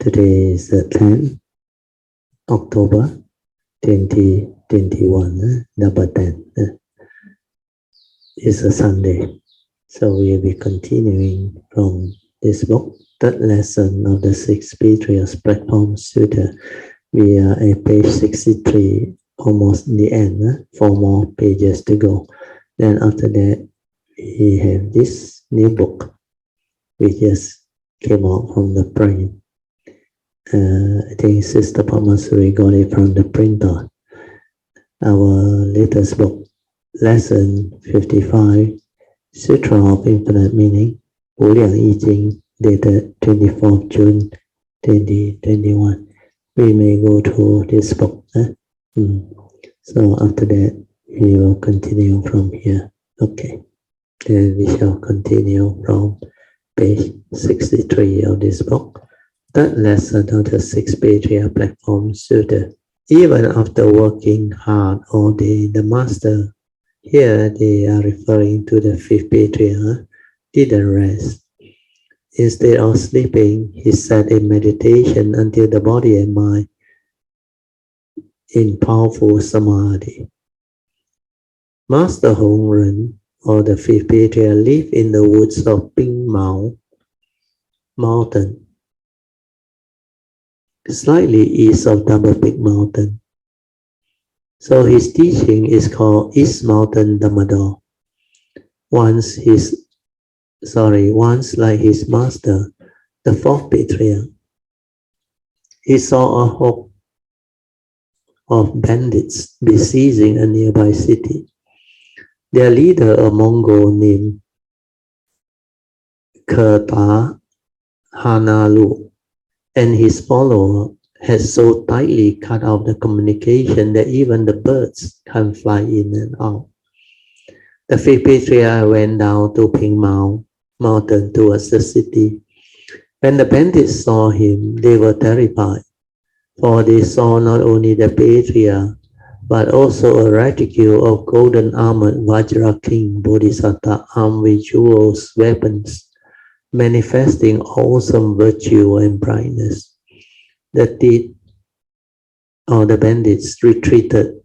Today is the 10th October 2021, number 10. It's a Sunday, so we'll be continuing from this book, third lesson of the Six Spiritual Platform Sutra. We are at page 63, almost the end, 4 more pages to go. Then after that, we have this new book, which just came out from the print. I think Sister Pamasuri got it from the printer. Our latest book, lesson 55, Sutra of Infinite Meaning, Wu Liang Yi Jing, dated 24th June 2021. We may go through this book. So after that, we will continue from here. Okay. Then we shall continue from page 63 of this book. Third lesson of the Six Spiritual Platform Sutra. Even after working hard all day, the master, here they are referring to the fifth patriarch, didn't rest. Instead of sleeping, he sat in meditation until the body and mind in powerful samadhi. Master Hong Ren, or the fifth patriarch, lived in the woods of Ping Mao Mountain, slightly east of Double Peak Mountain. So his teaching is called East Mountain Dhamma. Once like his master, the fourth patriarch, he saw a horde of bandits besieging a nearby city. Their leader, a Mongol named Kerta Hanalu, and his follower had so tightly cut off the communication that even the birds can't fly in and out. The fifth patriarch went down to Ping Mao Mountain towards the city. When the bandits saw him, they were terrified, for they saw not only the patriarch, but also a reticule of golden armored Vajra King Bodhisattva armed with jewels, weapons, manifesting awesome virtue and brightness. The bandits retreated,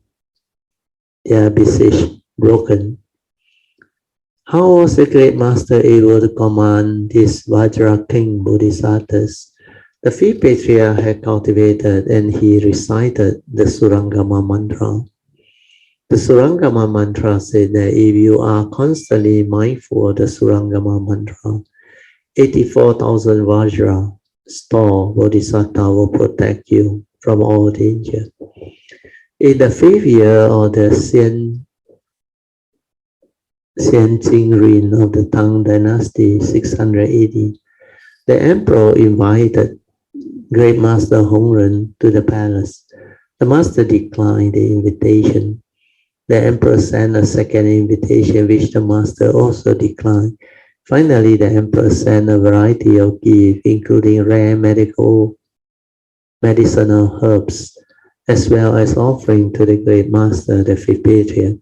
their besieged broken. How was the great master able to command these Vajra King Bodhisattvas? The fifth patriarch had cultivated and he recited the Surangama mantra. The Surangama mantra said that if you are constantly mindful of the Surangama mantra, 84,000 Vajra store Bodhisattva will protect you from all danger. In the 5th year of the Xianjing reign of the Tang Dynasty, 680, the emperor invited Great Master Hongren to the palace. The master declined the invitation. The emperor sent a second invitation, which the master also declined. Finally, the emperor sent a variety of gifts, including rare medicinal herbs, as well as offering to the great master, the fifth patriarch.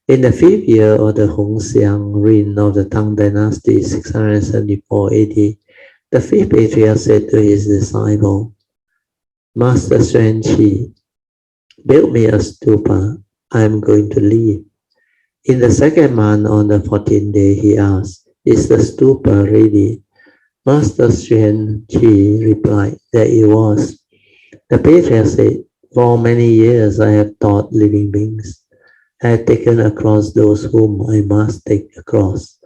In the 5th year of the Hongxiang reign of the Tang Dynasty, 674 AD, the fifth patriarch said to his disciple, Master Xuanqi, build me a stupa. I am going to leave. In the 2nd month, on the 14th day, he asked, is the stupa ready? Master Xuanqi replied that it was. The patriarch said, for many years I have taught living beings. I have taken across those whom I must take across,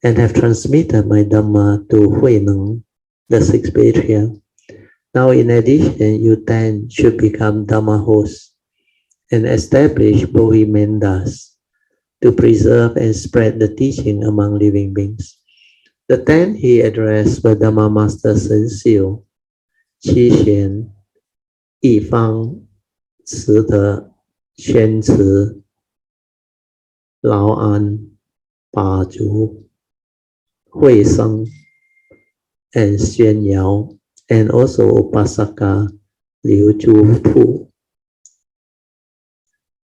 and have transmitted my Dhamma to Huineng, the sixth patriarch. Now in addition, you 10 should become Dhamma hosts and establish Bodhimendas to preserve and spread the teaching among living beings. The 10 he addressed were Dhamma Master Shen Xiu, Qi Xian, Yi Fang, Ci De, Xuan Ci, Lao An, Ba Zhu, Hui Seng, and Xuan Yao, and also Upasaka Liu Zhu Pu,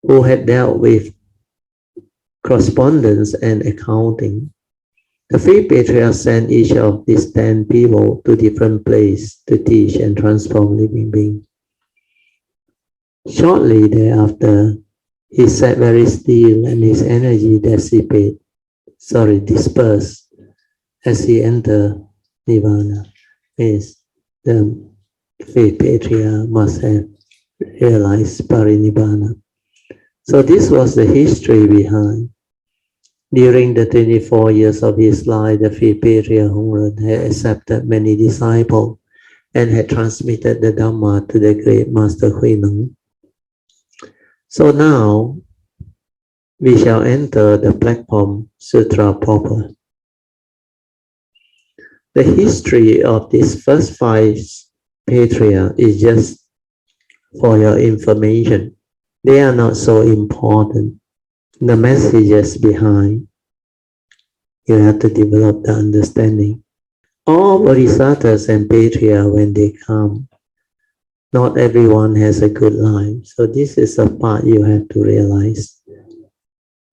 who had dealt with correspondence and accounting. The three patriarchs sent each of these 10 people to different places to teach and transform living beings. Shortly thereafter, he sat very still and his energy dispersed as he entered Nirvana. Means the fifth patriarch must have realized Parinibbana. So this was the history behind. During the 24 years of his life, the fifth patriarch Hongren had accepted many disciples and had transmitted the Dhamma to the great master Huineng. So now we shall enter the platform Sutra proper. The history of these first 5 patriarchs is just for your information. They are not so important. The messages behind, you have to develop the understanding. All bodhisattvas and patriarchs, when they come, not everyone has a good life. So this is a part you have to realize.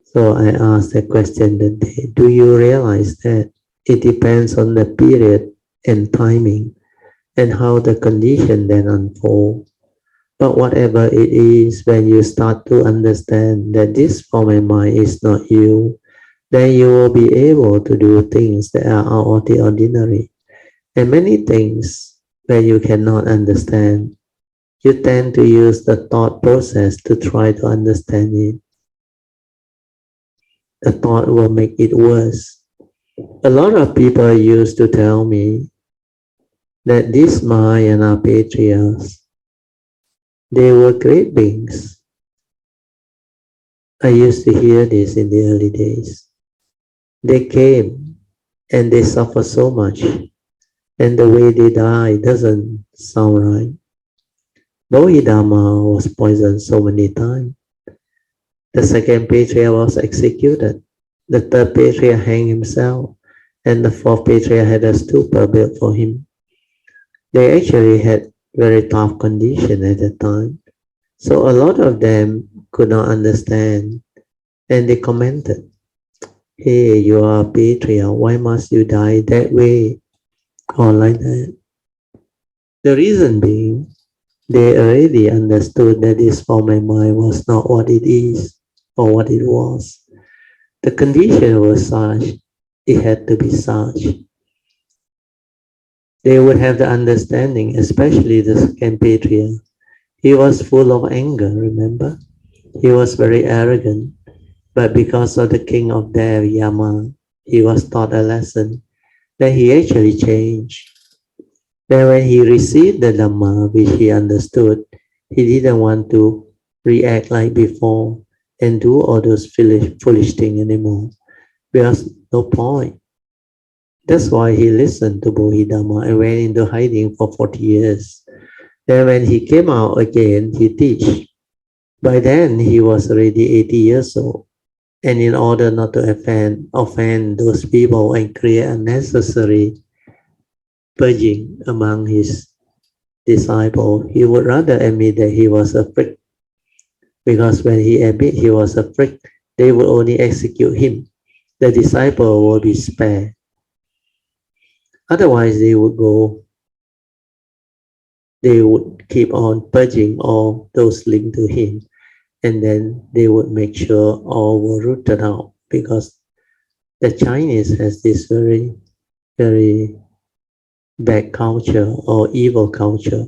So I asked the question that day, do you realize that it depends on the period and timing and how the condition then unfold? But whatever it is, when you start to understand that this form and mind is not you, then you will be able to do things that are out of the ordinary. And many things that you cannot understand, you tend to use the thought process to try to understand it. The thought will make it worse. A lot of people used to tell me that this mind and our patriarchs, they were great beings. I used to hear this in the early days. They came and they suffer so much, and the way they die doesn't sound right. Bodhidharma was poisoned so many times. The second patriarch was executed. The third patriarch hanged himself, and the fourth patriarch had a stupa built for him. They actually had very tough condition at the time. So a lot of them could not understand, and they commented, hey, you are a patriarch, why must you die that way? Or like that. The reason being, they already understood that this form and mind was not what it is, or what it was. The condition was such, it had to be such. They would have the understanding, especially the second patriarch. He was full of anger, remember? He was very arrogant, but because of the king of Dev, Yama, he was taught a lesson that he actually changed. Then when he received the Dhamma, which he understood, he didn't want to react like before and do all those foolish things anymore. Because no point. That's why he listened to Bodhidharma and went into hiding for 40 years. Then when he came out again, he teach. By then, he was already 80 years old. And in order not to offend those people and create unnecessary purging among his disciples, he would rather admit that he was a freak. Because when he admit he was a freak, they would only execute him. The disciple will be spared. Otherwise, they would keep on purging all those linked to him, and then they would make sure all were rooted out, because the Chinese has this very, very bad culture or evil culture.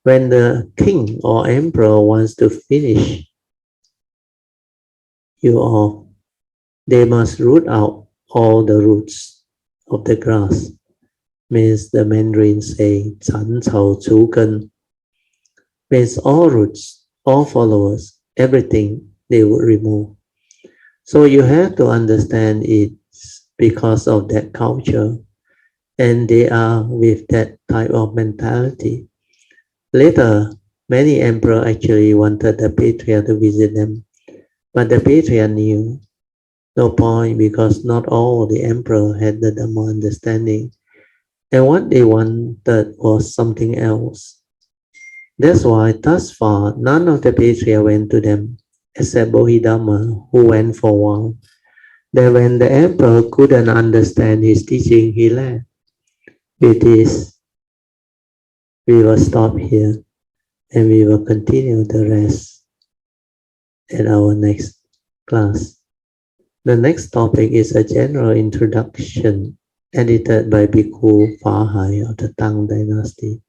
When the king or emperor wants to finish you off, they must root out all the roots of the grass. Means the Mandarin say, 斩草除根, means all roots, all followers, everything they would remove. So you have to understand it's because of that culture, and they are with that type of mentality. Later, many emperors actually wanted the patriarch to visit them, but the patriarch knew no point, because not all the emperor had the Dhamma understanding. And what they wanted was something else. That's why thus far, none of the patriarchs went to them, except Bodhidharma, who went for a while. that when the emperor couldn't understand his teaching, he left. With this, we will stop here and we will continue the rest in our next class. The next topic is a general introduction edited by Bhikkhu Fahai of the Tang Dynasty.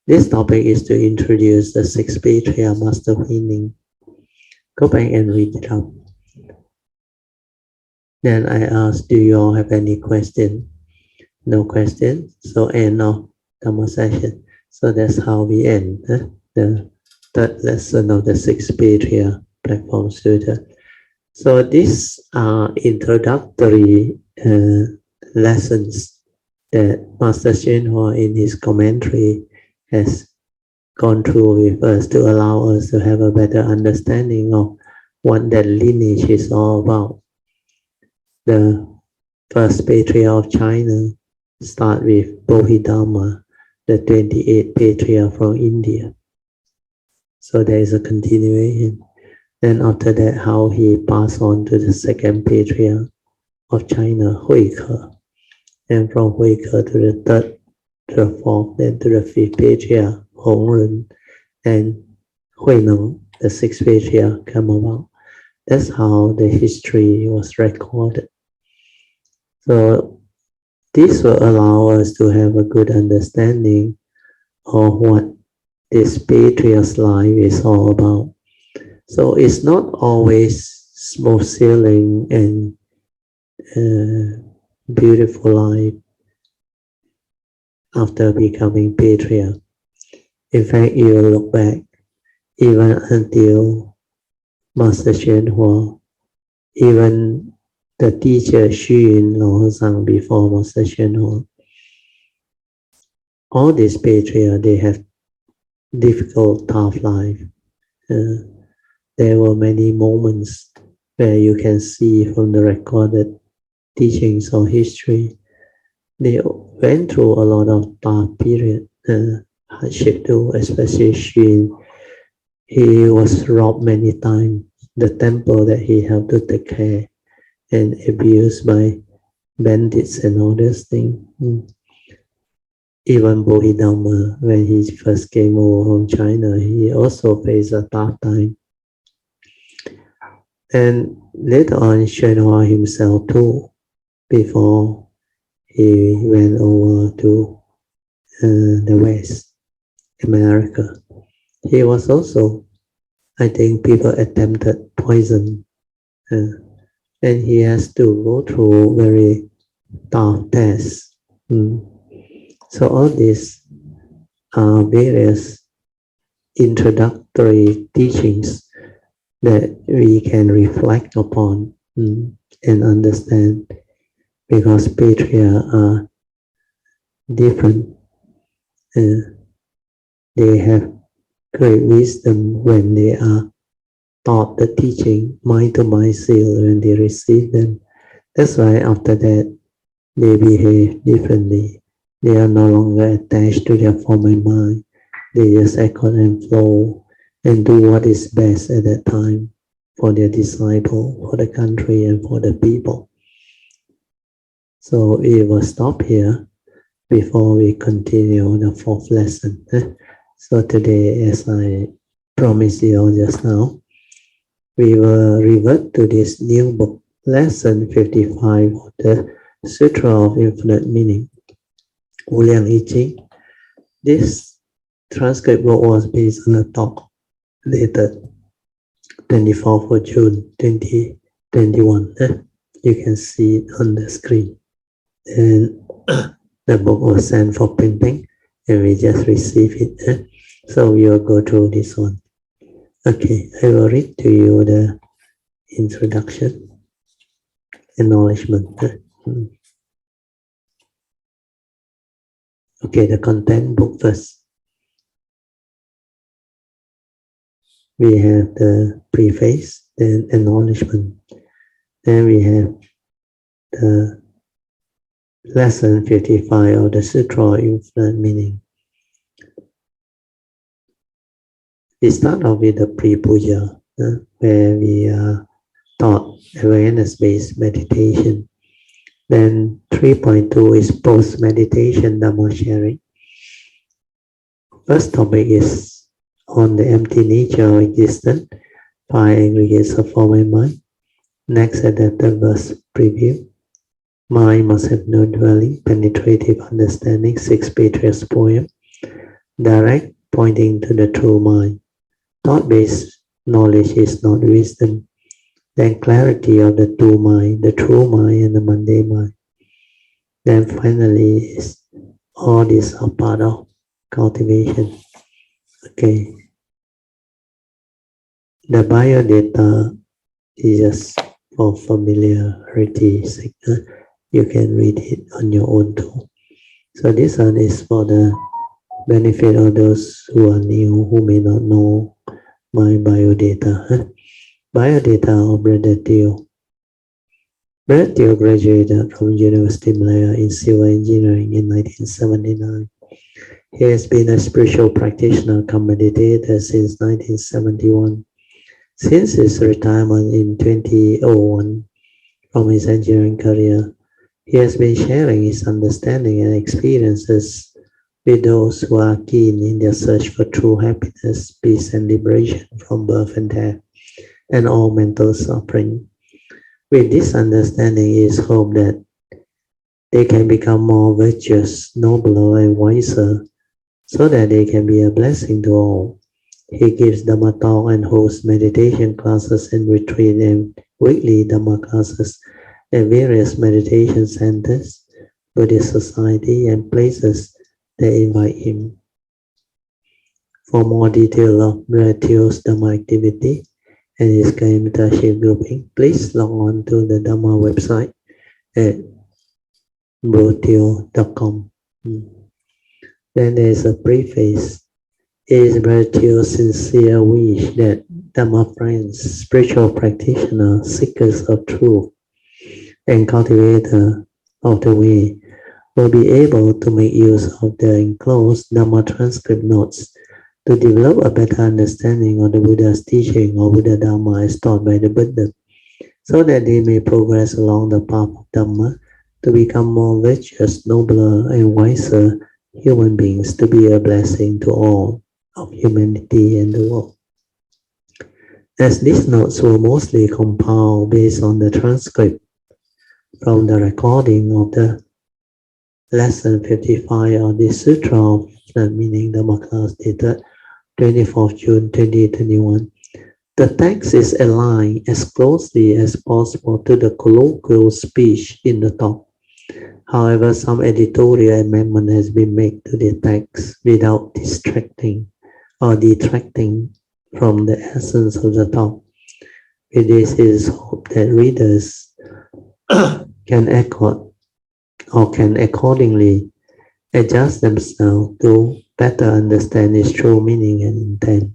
This topic is to introduce the six patriarch master meaning. Go back and read it up. Then I ask, do you all have any question? No question. So end of Dhamma session. So that's how we end the third lesson of the six patriarch platform Sutra. So these are introductory lessons that Master Hsuan Hua in his commentary has gone through with us to allow us to have a better understanding of what that lineage is all about. The first patriarch of China start with Bodhidharma, the 28th patriarch from India. So there is a continuation. Then after that, how he passed on to the second patriarch of China, Huike. And from Huike to the third, to the fourth, then to the fifth patriarch, Hongren. And Huineng, the sixth patriarch, come about. That's how the history was recorded. So this will allow us to have a good understanding of what this patriarch's life is all about. So it's not always smooth sailing and beautiful life after becoming patriarch. In fact, you will look back even until Master Hsuan Hua, even the teacher Xu Yun Lao before Master Hsuan Hua, all these patriarchs, they have difficult, tough life. There were many moments where you can see from the recorded teachings or history, they went through a lot of dark period, hardship too, especially Xu Yun. He was robbed many times. The temple that he had to take care and abused by bandits and all those things. Even Bodhidharma, when he first came over from China, he also faced a tough time. And later on, Hsuan Hua himself too, before he went over to the West, America, he was also, I think people attempted poison, and he has to go through very tough tests. So all these are various introductory teachings that we can reflect upon and understand, because patriarchs are different. They have great wisdom when they are taught the teaching, mind to mind seal, when they receive them. That's why after that, they behave differently. They are no longer attached to their form and mind. They just accord and flow and do what is best at that time for their disciple, for the country, and for the people. So we will stop here before we continue the fourth lesson. So today, as I promised you all just now, we will revert to this new book, lesson 55 of the Sutra of Infinite Meaning, Wu Liang I Ching. This transcript book was based on a talk dated 24th of June 2021. You can see it on the screen. And the book was sent for printing, and we just received it. So we will go through this one. Okay, I will read to you the introduction, acknowledgement. Okay, the content book first. We have the preface, then acknowledgement. Then we have the lesson 55 of the Sutra of Infinite Meaning. We start off with the pre-puja, where we are thought awareness-based meditation. Then 3.2 is post-meditation Dhamma sharing. First topic is on the empty nature of existence, 5 aggregates of form and mind. Next adaptive verse preview. Mind must have no dwelling, penetrative understanding, 6 patriarchs poem. Direct, pointing to the true mind. Thought-based knowledge is not wisdom. Then clarity of the two mind, the true mind and the mundane mind. Then finally, is all these are part of cultivation. Okay. The biodata is just for familiarity sake. You can read it on your own too. So this one is for the benefit of those who are new, who may not know my biodata. Biodata of Brother Teo. Brother Teo graduated from University of Malaya in civil engineering in 1979. He has been a spiritual practitioner come meditator since 1971. Since his retirement in 2001 from his engineering career, he has been sharing his understanding and experiences with those who are keen in their search for true happiness, peace, and liberation from birth and death, and all mental suffering. With this understanding, it is hoped that they can become more virtuous, nobler, and wiser, so that they can be a blessing to all. He gives Dhamma talk and hosts meditation classes and retreat and weekly Dhamma classes at various meditation centers, Buddhist society, and places that invite him. For more detail of Brother Teo's Dhamma activity and his mentorship grouping, please log on to the Dhamma website at broteo.com. Then there is a preface. It is Brother Teo's sincere wish that Dhamma friends, spiritual practitioners, seekers of truth, and cultivator of the way will be able to make use of the enclosed Dhamma transcript notes to develop a better understanding of the Buddha's teaching or Buddha Dhamma as taught by the Buddha, so that they may progress along the path of Dhamma to become more virtuous, nobler, and wiser human beings, to be a blessing to all of humanity and the world. As these notes were mostly compiled based on the transcript from the recording of the lesson 55 of the Sutra of Meaning Dhamma class dated 24th June 2021, the text is aligned as closely as possible to the colloquial speech in the talk. However, some editorial amendment has been made to the text without distracting or detracting from the essence of the talk. With this, it is hoped that readers can accordingly adjust themselves to better understand its true meaning and intent.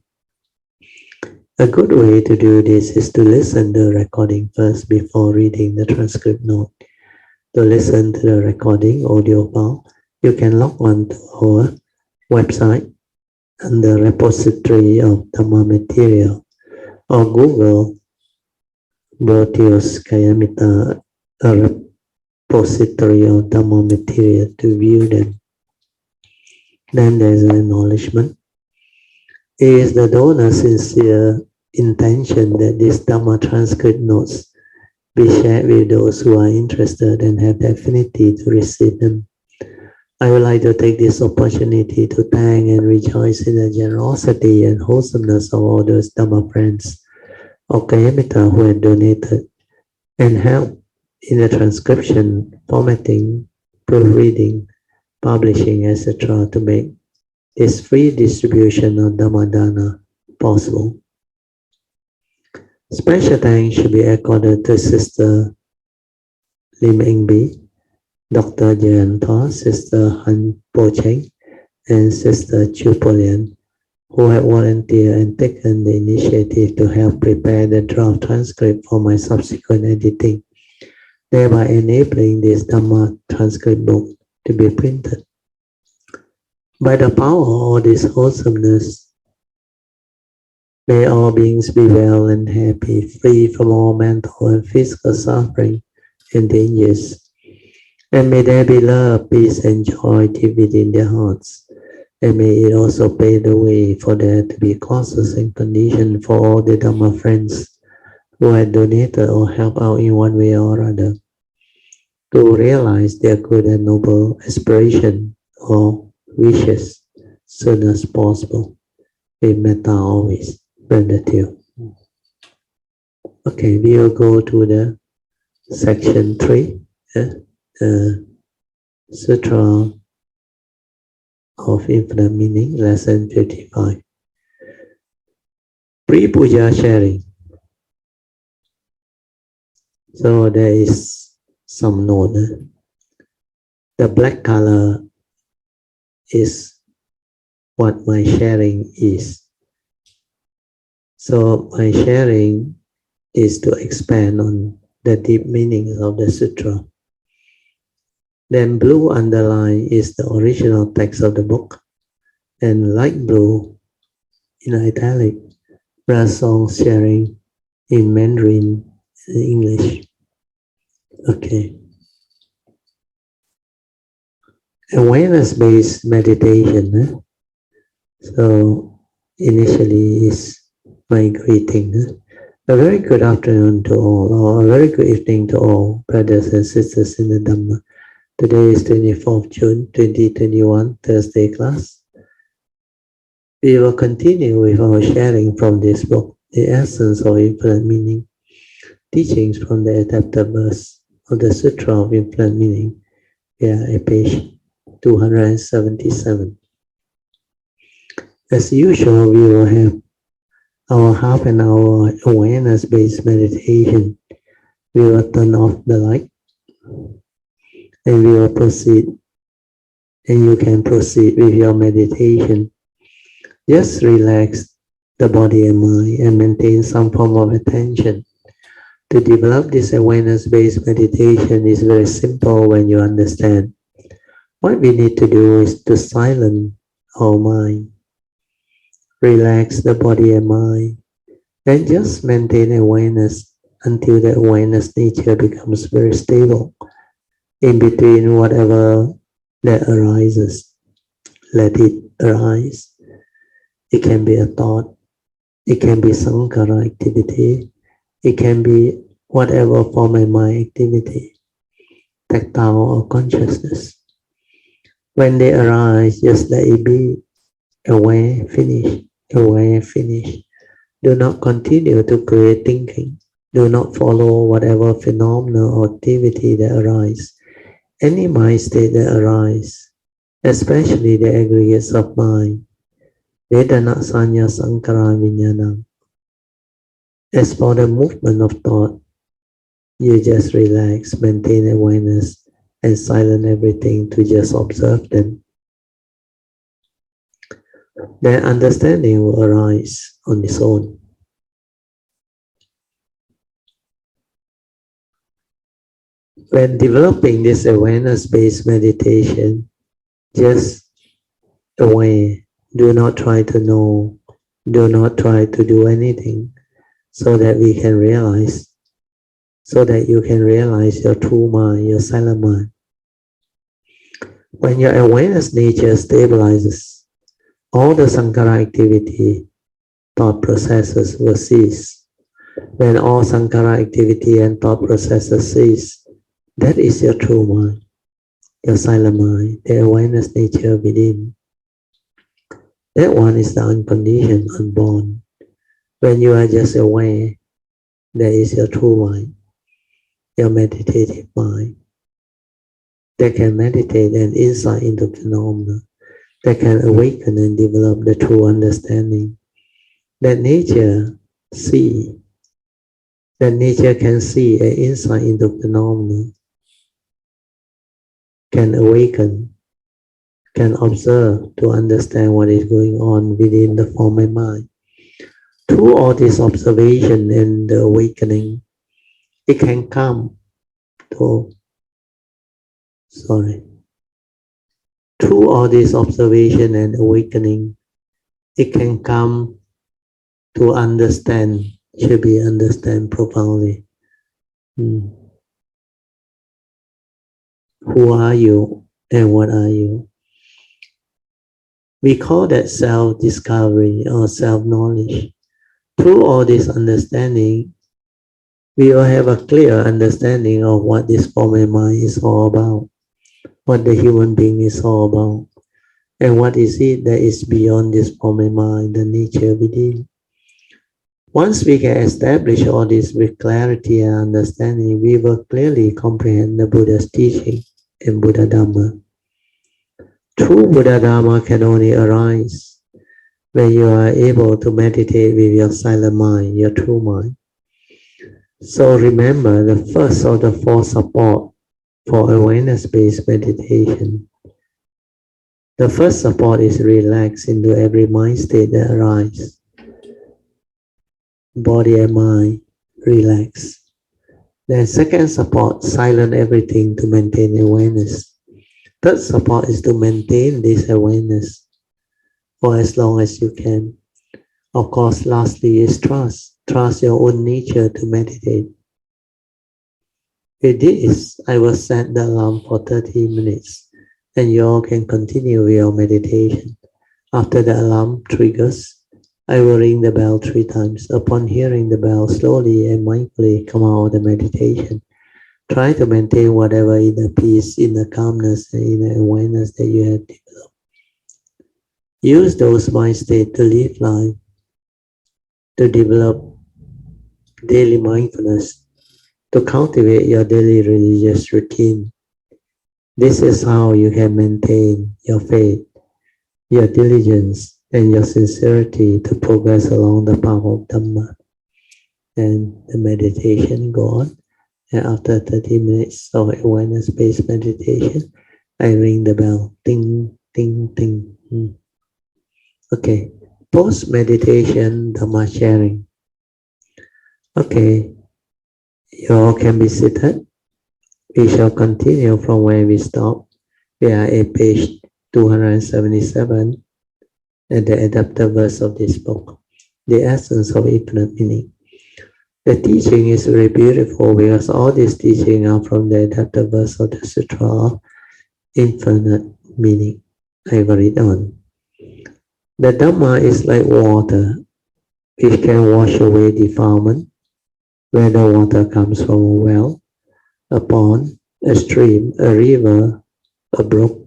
A good way to do this is to listen to the recording first before reading the transcript note. To listen to the recording audio file, you can log on to our website under repository of Dhamma material or Google Brotios Kayamita, a repository of Dhamma material to view them. Then there's an acknowledgement. It is the donor's sincere intention that these Dhamma transcript notes be shared with those who are interested and have the affinity to receive them. I would like to take this opportunity to thank and rejoice in the generosity and wholesomeness of all those Dhamma friends of Kayamita who have donated and helped in the transcription, formatting, proofreading, publishing, etc. to make this free distribution of Dhammadana possible. Special thanks should be accorded to Sister Lim Eng Bee, Dr. Jayanta, Sister Han Po Cheng, and Sister Chu Po Lian, who have volunteered and taken the initiative to help prepare the draft transcript for my subsequent editing, thereby enabling this Dhamma transcript book to be printed. By the power of all this wholesomeness, May all beings be well and happy, free from all mental and physical suffering and dangers. And may there be love, peace, and joy deep within their hearts. And may it also pave the way for there to be causes and conditions for all the Dhamma friends who had donated or helped out in one way or other to realize their good and noble aspiration or wishes soon as possible. With metta always. Gratitude. Okay, we will go to the section 3, Sutra of Infinite Meaning, lesson 55. Pre-puja sharing. So there is some note. The black color is what my sharing is. So my sharing is to expand on the deep meanings of the sutra. Then blue underline is the original text of the book, and light blue in italic, Rasong sharing in Mandarin and English. Okay. Awareness-based meditation. So initially is my greeting. A very good afternoon to all, or a very good evening to all brothers and sisters in the Dhamma. Today is 24th June 2021, Thursday class. We will continue with our sharing from this book, The Essence of Infinite Meaning, teachings from the adapted verse of the Sutra of Infinite Meaning. We are at page 277. As usual, we will have our half an hour awareness-based meditation. We will turn off the light and we will proceed, and you can proceed with your meditation. Just relax the body and mind and maintain some form of attention. To develop this awareness-based meditation is very simple when you understand. What we need to do is to silence our mind, relax the body and mind, and just maintain awareness until the awareness nature becomes very stable in between whatever that arises. Let it arise. It can be a thought, it can be sankhara activity, it can be whatever form of mind activity, tactile or consciousness. When they arise, just let it be. Aware, finish. Aware, finish. Do not continue to create thinking. Do not follow whatever phenomena or activity that arise. Any mind state that arise, especially the aggregates of mind, Vedana, Sanya, Sankara, Vijnana. As for the movement of thought, you just relax, maintain awareness, and silence everything to just observe them. Then understanding will arise on its own. When developing this awareness-based meditation, just aware. Do not try to know. Do not try to do anything so that we can realize, so that you can realize your true mind, your silent mind. When your awareness nature stabilizes, all the sankhara activity, thought processes will cease. When all sankhara activity and thought processes cease, that is your true mind, your silent mind, the awareness nature within. That one is the unconditioned, unborn. When you are just aware, that is your true mind, your meditative mind, that can meditate and insight into phenomena, that can awaken and develop the true understanding. That nature see, that nature can see an insight into phenomena, can awaken, can observe to understand what is going on within the form and mind. Through all this observation and the awakening, it can come to, through all this observation and awakening, it can come to understand should be understand profoundly. Who are you and what are you? We call that self-discovery or self-knowledge. Through all this understanding, we will have a clear understanding of what this form and mind is all about, what the human being is all about, and what is it that is beyond this form and mind, the nature within. Once we can establish all this with clarity and understanding, we will clearly comprehend the Buddha's teaching and Buddha Dhamma. True Buddha Dhamma can only arise when you are able to meditate with your silent mind, your true mind. So remember, the first of the four support for awareness-based meditation. The first support is relax into every mind state that arises. Body and mind, relax. Then second support, silence everything to maintain awareness. Third support is to maintain this awareness for as long as you can. Of course, lastly is trust. Trust your own nature to meditate. With this, I will set the alarm for 30 minutes and you all can continue with your meditation. After the alarm triggers, I will ring the bell 3 times. Upon hearing the bell, slowly and mindfully come out of the meditation. Try to maintain whatever inner peace, inner calmness, and inner awareness that you have developed. Use those mind states to live life, to develop daily mindfulness, to cultivate your daily religious routine. This is how you can maintain your faith, your diligence, and your sincerity to progress along the path of Dhamma. And the meditation go on. And after 30 minutes of awareness-based meditation, I ring the bell. Ding, ding, ding. Okay. Post-meditation Dhamma sharing. Okay. You all can be seated. We shall continue from where we stopped. We are at page 277 at the adapted verse of this book, The Essence of Infinite Meaning. The teaching is very beautiful because all these teachings are from the adapted verse of the Sutra of Infinite Meaning. I will read on. The Dhamma is like water, which can wash away defilement, whether water comes from a well, a pond, a stream, a river, a brook,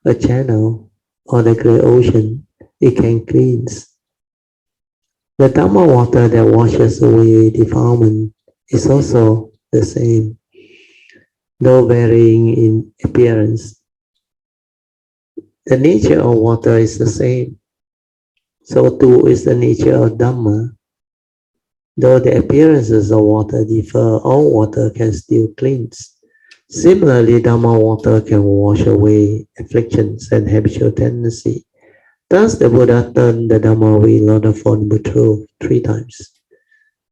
a channel, or the great ocean. It can cleanse. The Dhamma water that washes away defilement is also the same, though varying in appearance. The nature of water is the same. So too is the nature of Dhamma. Though the appearances of water differ, all water can still cleanse. Similarly, Dhamma water can wash away afflictions and habitual tendency. Thus, the Buddha turned the Dhamma wheel on the Four-Noble Truth 3 times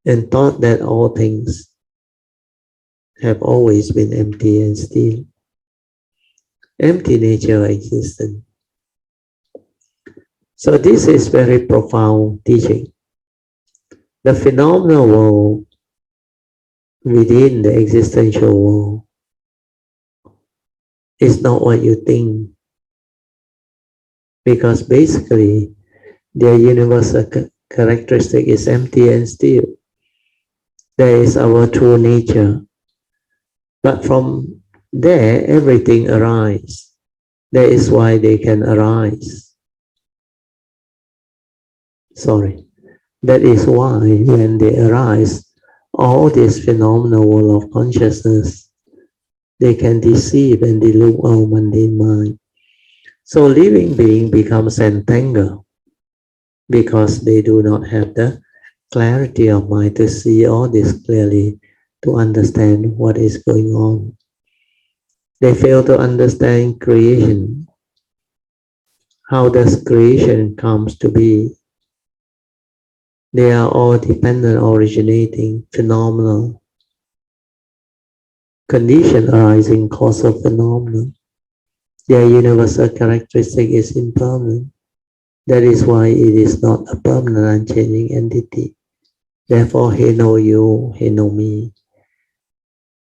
and taught that all things have always been empty and still. Empty nature of existence. So this is very profound teaching. The phenomenal world within the existential world is not what you think, because basically their universal characteristic is empty and still. That is our true nature. But from there, everything arises. That is why they can arise. That is why when they arise, all this phenomenal world of consciousness, they can deceive and delude our mundane mind. So living being becomes entangled because they do not have the clarity of mind to see all this clearly, to understand what is going on. They fail to understand creation. How does creation comes to be? They are all dependent, originating, phenomenal. Condition arising cause of phenomenon. Their universal characteristic is impermanent. That is why it is not a permanent unchanging entity. Therefore, he know you, he know me.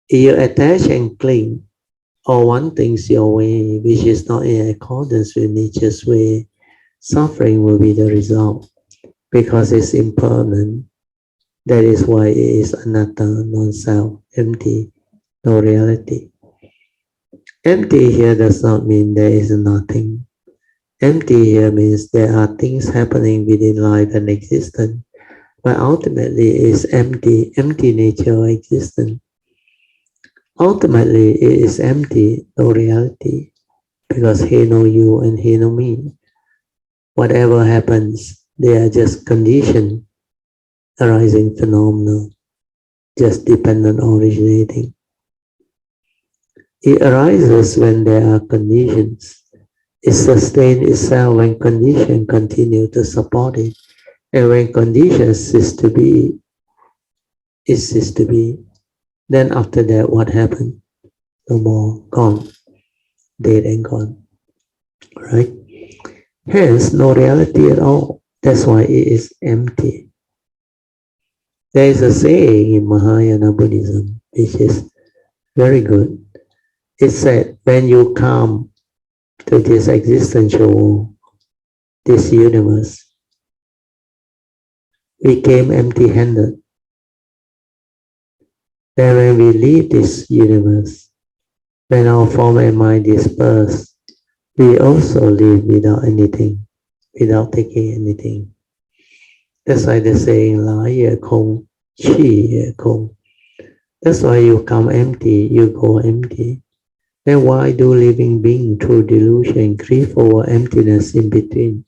If you attach and cling, or want things your way, which is not in accordance with nature's way, suffering will be the result, because it's impermanent. That is why it is anatta, non-self, empty, no reality. Empty here does not mean there is nothing. Empty here means there are things happening within life and existence, but ultimately it is empty nature of existence. Ultimately it is empty, no reality, because he know you and he know me. Whatever happens, they are just conditioned, arising phenomena, just dependent originating. It arises when there are conditions. It sustains itself when conditions continue to support it. And when conditions cease to be, it ceases to be. Then after that, what happened? No more, gone, dead and gone. Right? Hence, no reality at all. That's why it is empty. There is a saying in Mahayana Buddhism, which is very good. It said, when you come to this existential, this universe, we came empty-handed. Then when we leave this universe, when our form and mind disperse, we also leave without anything, without taking anything. That's why the saying, La ye kong, chi ye kong. That's why you come empty, you go empty. Then why do living beings through delusion grieve over emptiness in between?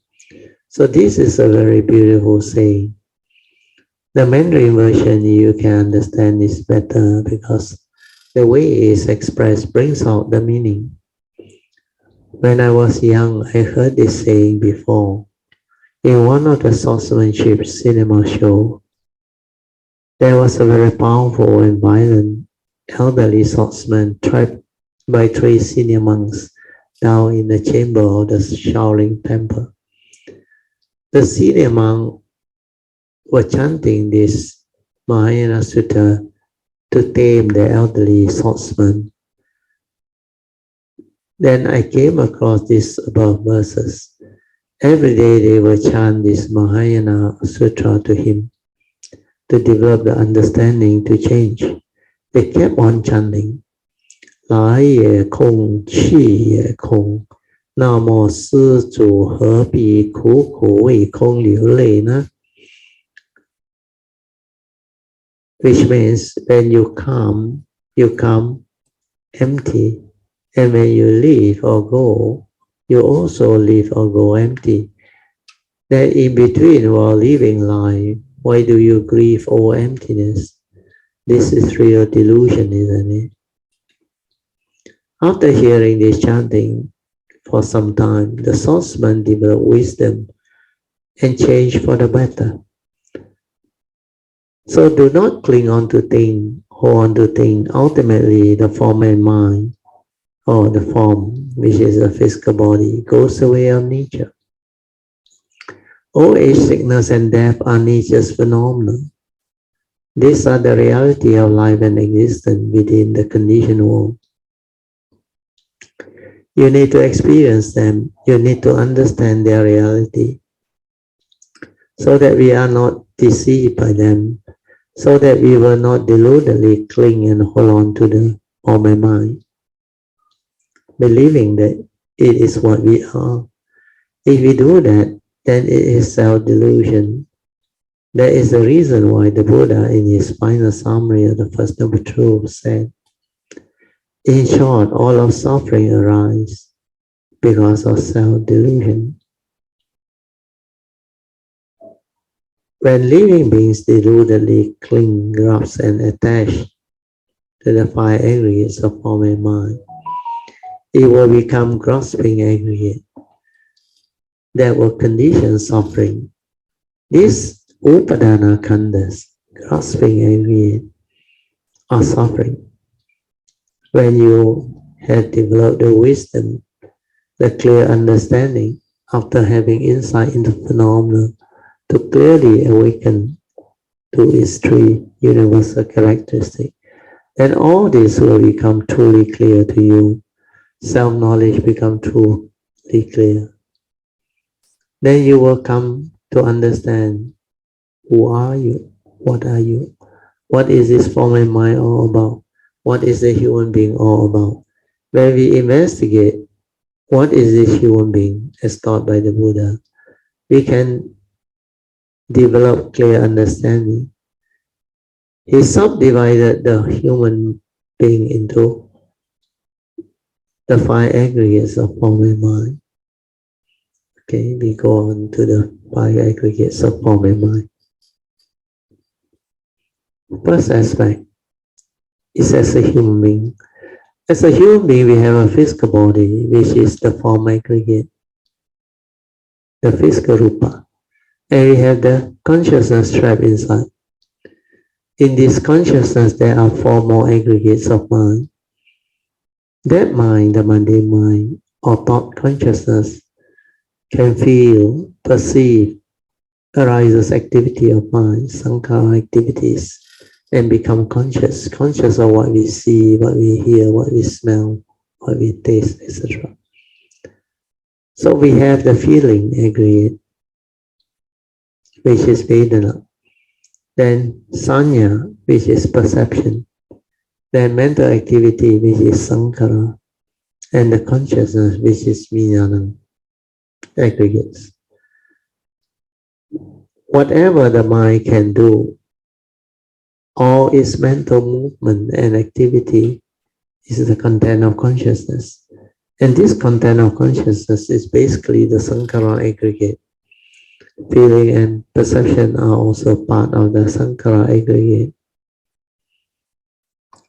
So this is a very beautiful saying. The Mandarin version you can understand is better because the way it is expressed brings out the meaning. When I was young, I heard this saying before. In one of the swordsmanship cinema shows, there was a very powerful and violent elderly swordsman trapped by 3 senior monks down in the chamber of the Shaolin temple. The senior monks were chanting this Mahayana Sutra to tame the elderly swordsman. Then I came across these above verses. Every day they will chant this Mahayana Sutra to him to develop the understanding to change. They kept on chanting. 来也空，去也空，那么施主何必苦苦为空流泪呢？ Which means when you come empty, and when you leave or go, you also leave or go empty. Then in between while living life, why do you grieve over emptiness? This is real delusion, isn't it? After hearing this chanting for some time, the swordsman developed wisdom and changed for the better. So do not cling on to things, hold on to things. Ultimately, the form and mind, or the form, which is a physical body, goes away of nature. Old age, sickness, and death are nature's phenomena. These are the reality of life and existence within the conditioned world. You need to experience them. You need to understand their reality so that we are not deceived by them, so that we will not deludedly cling and hold on to the form and mind, believing that it is what we are. If we do that, then it is self-delusion. That is the reason why the Buddha, in his final summary of the First Noble Truth, said, in short, all of suffering arises because of self-delusion. When living beings deludedly cling, grasp, and attach to the 5 aggregates of form and mind, it will become grasping aggregate that will condition suffering. These upadana khandas, grasping aggregate, are suffering. When you have developed the wisdom, the clear understanding, after having insight into phenomena, to clearly awaken to its three universal characteristics. Then all this will become truly clear to you. Self-knowledge become truly clear. Then you will come to understand, who are you? What are you? What is this form and mind all about? What is the human being all about? When we investigate what is this human being as taught by the Buddha, we can develop clear understanding. He subdivided the human being into the five aggregates of form and mind. Okay, we go on to the five aggregates of form and mind. First aspect is as a human being. As a human being, we have a physical body, which is the form aggregate, the physical rupa. And we have the consciousness trapped inside. In this consciousness, there are four more aggregates of mind. That mind, the mundane mind, or thought consciousness, can feel, perceive, arises activity of mind, sankhara activities, and become conscious of what we see, what we hear, what we smell, what we taste, etc. So we have the feeling aggregate, which is Vedana. Then Sanya, which is perception. Then mental activity, which is Sankhara. And the consciousness, which is Vijnana, aggregates. Whatever the mind can do, all its mental movement and activity is the content of consciousness. And this content of consciousness is basically the Sankhara aggregate. Feeling and perception are also part of the Sankhara aggregate.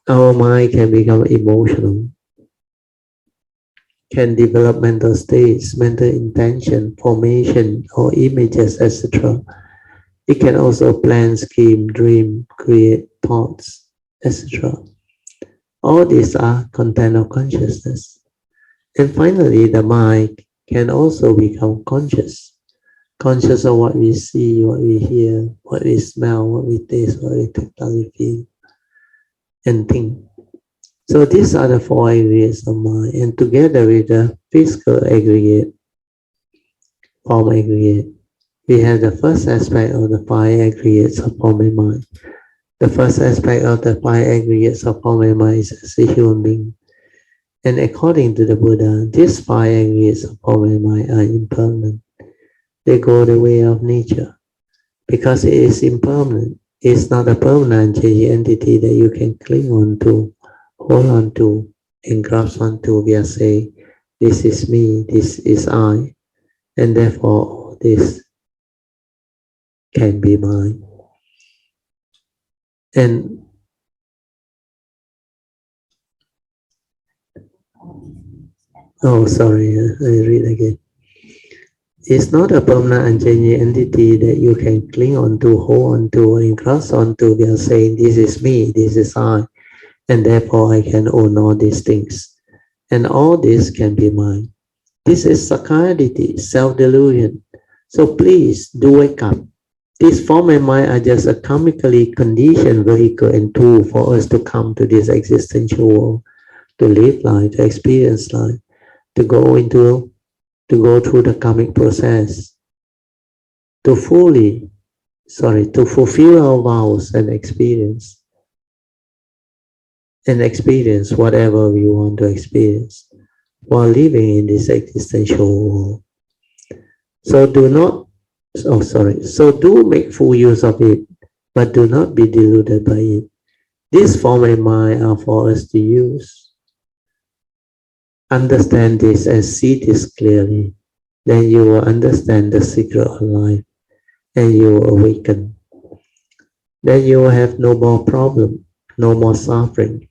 Our mind can become emotional, can develop mental states, mental intention, formation, or images, etc. It can also plan, scheme, dream, create thoughts, etc. All these are content of consciousness. And finally, the mind can also become conscious. Conscious of what we see, what we hear, what we smell, what we taste, what we tactile feel, and think. So these are the four aggregates of mind, and together with the physical aggregate, form aggregate, we have the first aspect of the five aggregates of form and mind. The first aspect of the five aggregates of form and mind is as a human being. And according to the Buddha, these five aggregates of form and mind are impermanent. They go the way of nature. Because it is impermanent, it's not a permanent changing entity that you can cling on to, hold on to, and grasp onto via say, this is me, this is I, and therefore all this can be mine. And I read again. It's not a permanent unchanging entity that you can cling on to, hold on to, and grasp onto via saying, this is me, this is I, and therefore I can own all these things. And all this can be mine. This is sakkayaditthi, self-delusion. So please do wake up. This form and mind are just a karmically conditioned vehicle and tool for us to come to this existential world, to live life, to experience life, to go through the karmic process, to fulfill our vows and experience whatever we want to experience while living in this existential world. So do make full use of it, but do not be deluded by it. This form and mind are for us to use. Understand this and see this clearly. Then you will understand the secret of life and you will awaken. Then you will have no more problem, no more suffering.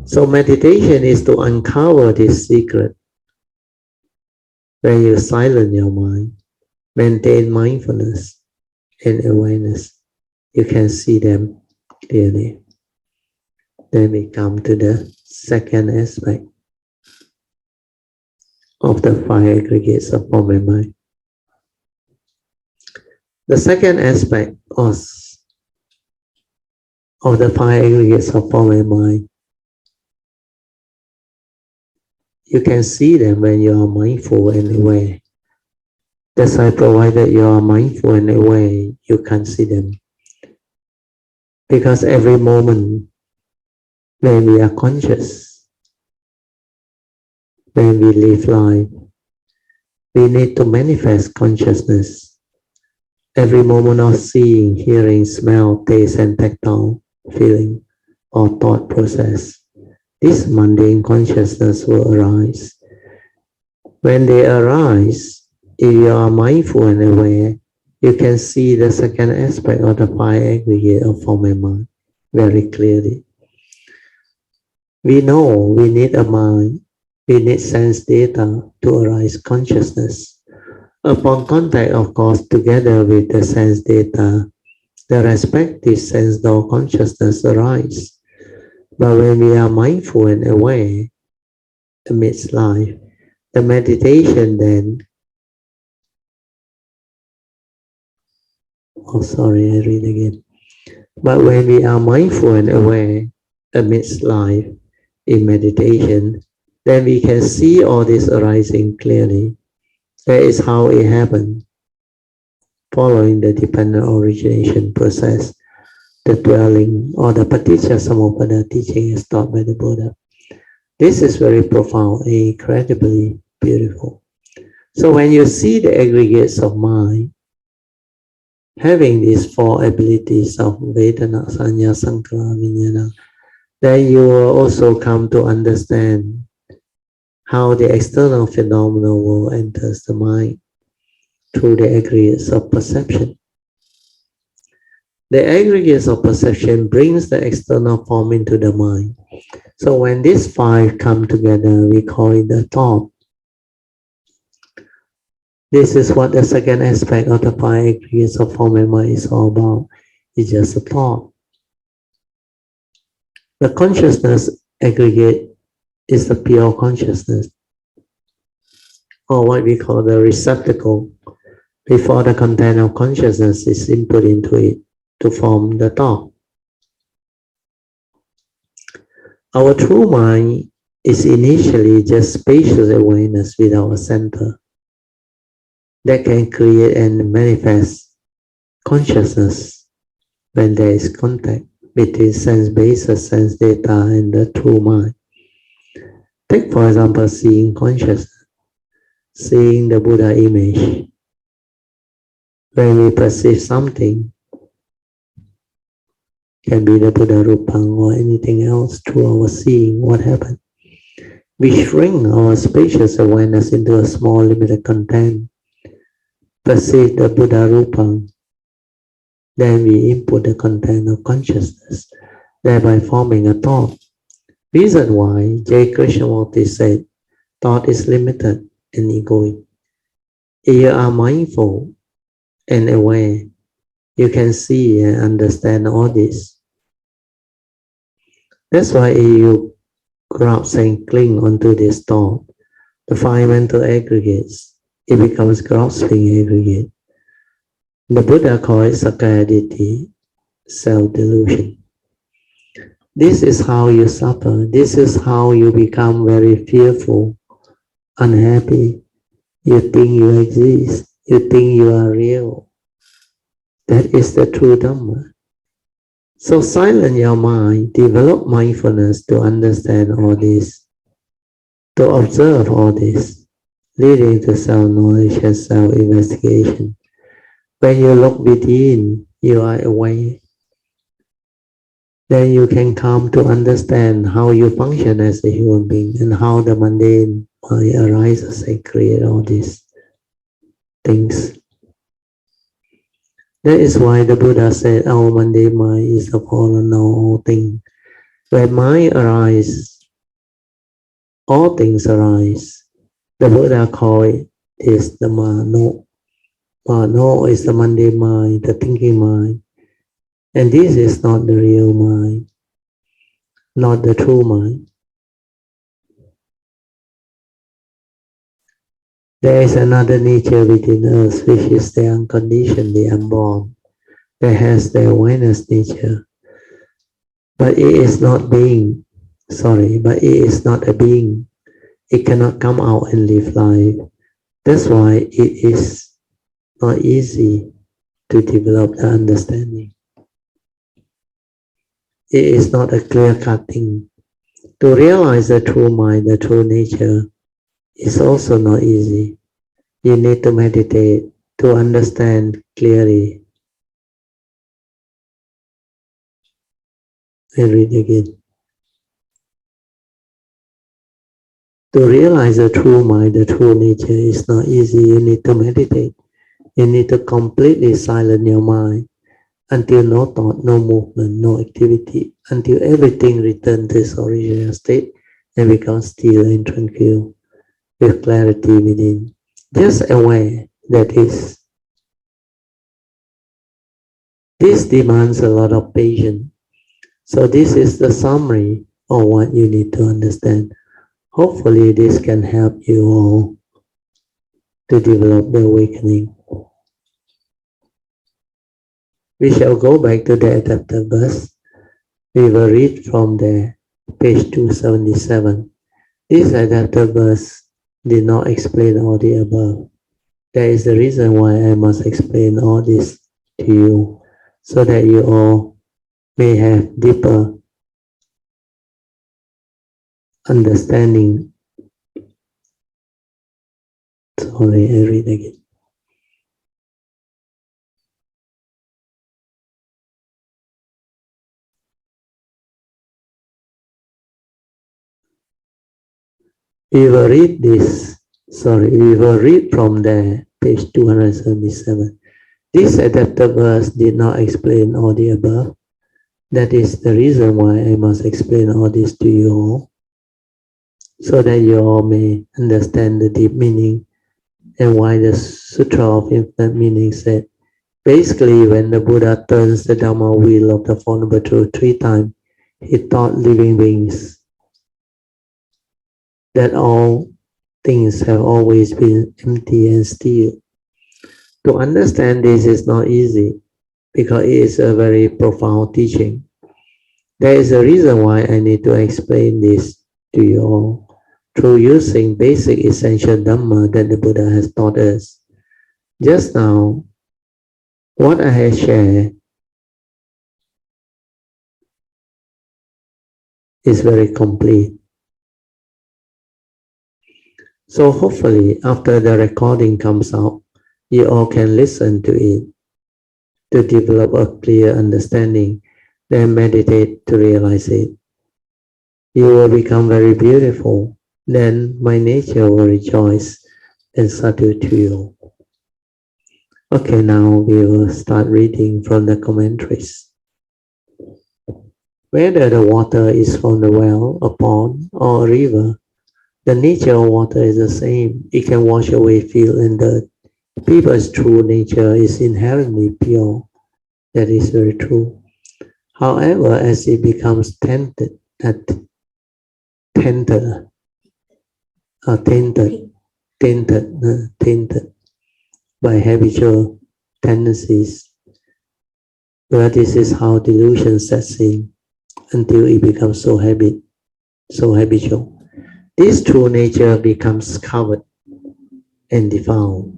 So meditation is to uncover this secret. When you silence your mind, maintain mindfulness and awareness, you can see them clearly. Then we come to the second aspect. of the five aggregates of form and mind. The second aspect of the five aggregates of form and mind, you can see them when you are mindful and aware. That's why provided you are mindful and aware, you can see them. Because every moment when we are conscious, when we live life, we need to manifest consciousness. Every moment of seeing, hearing, smell, taste, and tactile feeling or thought process, this mundane consciousness will arise. When they arise, if you are mindful and aware, you can see the second aspect of the five aggregate of form and mind very clearly. We know we need a mind, we need sense data to arise consciousness. Upon contact, of course, together with the sense data, the respective sense door consciousness arise. But when we are mindful and aware amidst life, the meditation then, I read again. But when we are mindful and aware amidst life in meditation, then we can see all this arising clearly. That is how it happened. Following the dependent origination process, the dwelling or the paticca-samuppada teaching is taught by the Buddha. This is very profound and incredibly beautiful. So when you see the aggregates of mind, having these four abilities of Vedana, Sanya, Sankhara, Vijnana, then you will also come to understand how the external phenomenal world enters the mind through the aggregates of perception. The aggregates of perception brings the external form into the mind. So when these five come together, we call it the thought. This is what the second aspect of the five aggregates of form and mind is all about. It's just a thought. The consciousness aggregate is the pure consciousness, or what we call the receptacle, before the content of consciousness is input into it to form the thought. Our true mind is initially just spacious awareness without a center that can create and manifest consciousness when there is contact between sense basis, sense data, and the true mind. Take, for example, seeing consciousness, seeing the Buddha image. When we perceive something, can be the Buddha Rupang or anything else through our seeing, what happened? We shrink our spacious awareness into a small limited content, perceive the Buddha Rupang, then we input the content of consciousness, thereby forming a thought. Reason why J. Krishnamurti said, thought is limited and egoic. If you are mindful and aware, you can see and understand all this. That's why if you grasp and cling onto this thought, the five mental aggregates, it becomes grasping aggregate. The Buddha called it Sakkaya-ditthi, self-delusion. This is how you suffer. This is how you become very fearful, unhappy. You think you exist. You think you are real. That is the true Dhamma. So silence your mind, develop mindfulness to understand all this, to observe all this, leading to self-knowledge and self-investigation. When you look within, you are aware. Then you can come to understand how you function as a human being and how the mundane mind arises and create all these things. That is why the Buddha said our mundane mind is the fallen of all things. When mind arises, all things arise. The Buddha called it is the mano. Mano is the mundane mind, the thinking mind. And this is not the real mind, not the true mind. There is another nature within us, which is the unconditioned, the unborn, that has the awareness nature. But it is not being, but it is not a being. It cannot come out and live life. That's why it is not easy to develop the understanding. It is not a clear-cut thing. To realize the true mind, the true nature, is also not easy. You need to meditate to understand clearly. I read again. To realize the true mind, the true nature is not easy. You need to meditate. You need to completely silence your mind until no thought, no movement, no activity, until everything returns to its original state and becomes still and tranquil with clarity within. Just aware that is. This demands a lot of patience. So this is the summary of what you need to understand. Hopefully this can help you all to develop the awakening. We shall go back to the adapted verse. We will read from the page 277. This adapted verse did not explain all the above. There is a reason why I must explain all this to you, so that you all may have deeper understanding. Sorry, I read again. We will read this. We will read from the page 277. This adapted verse did not explain all the above. That is the reason why I must explain all this to you all, so that you all may understand the deep meaning and why the Sutra of Infinite Meaning said, basically when the Buddha turns the Dhamma wheel of the Four Noble Truths 3 times, he taught living beings that all things have always been empty and still. To understand this is not easy, because it is a very profound teaching. There is a reason why I need to explain this to you all, through using basic essential Dhamma that the Buddha has taught us. Just now, what I have shared is very complete. So hopefully, after the recording comes out, you all can listen to it to develop a clear understanding, then meditate to realize it. You will become very beautiful, then my nature will rejoice and subdue to you. Okay, now we will start reading from the commentaries. Whether the water is from the well, a pond, or a river, the nature of water is the same. It can wash away filth and dirt. People's true nature is inherently pure. That is very true. However, as it becomes tainted by habitual tendencies, well, this is how delusion sets in until it becomes so habitual. This true nature becomes covered and defiled.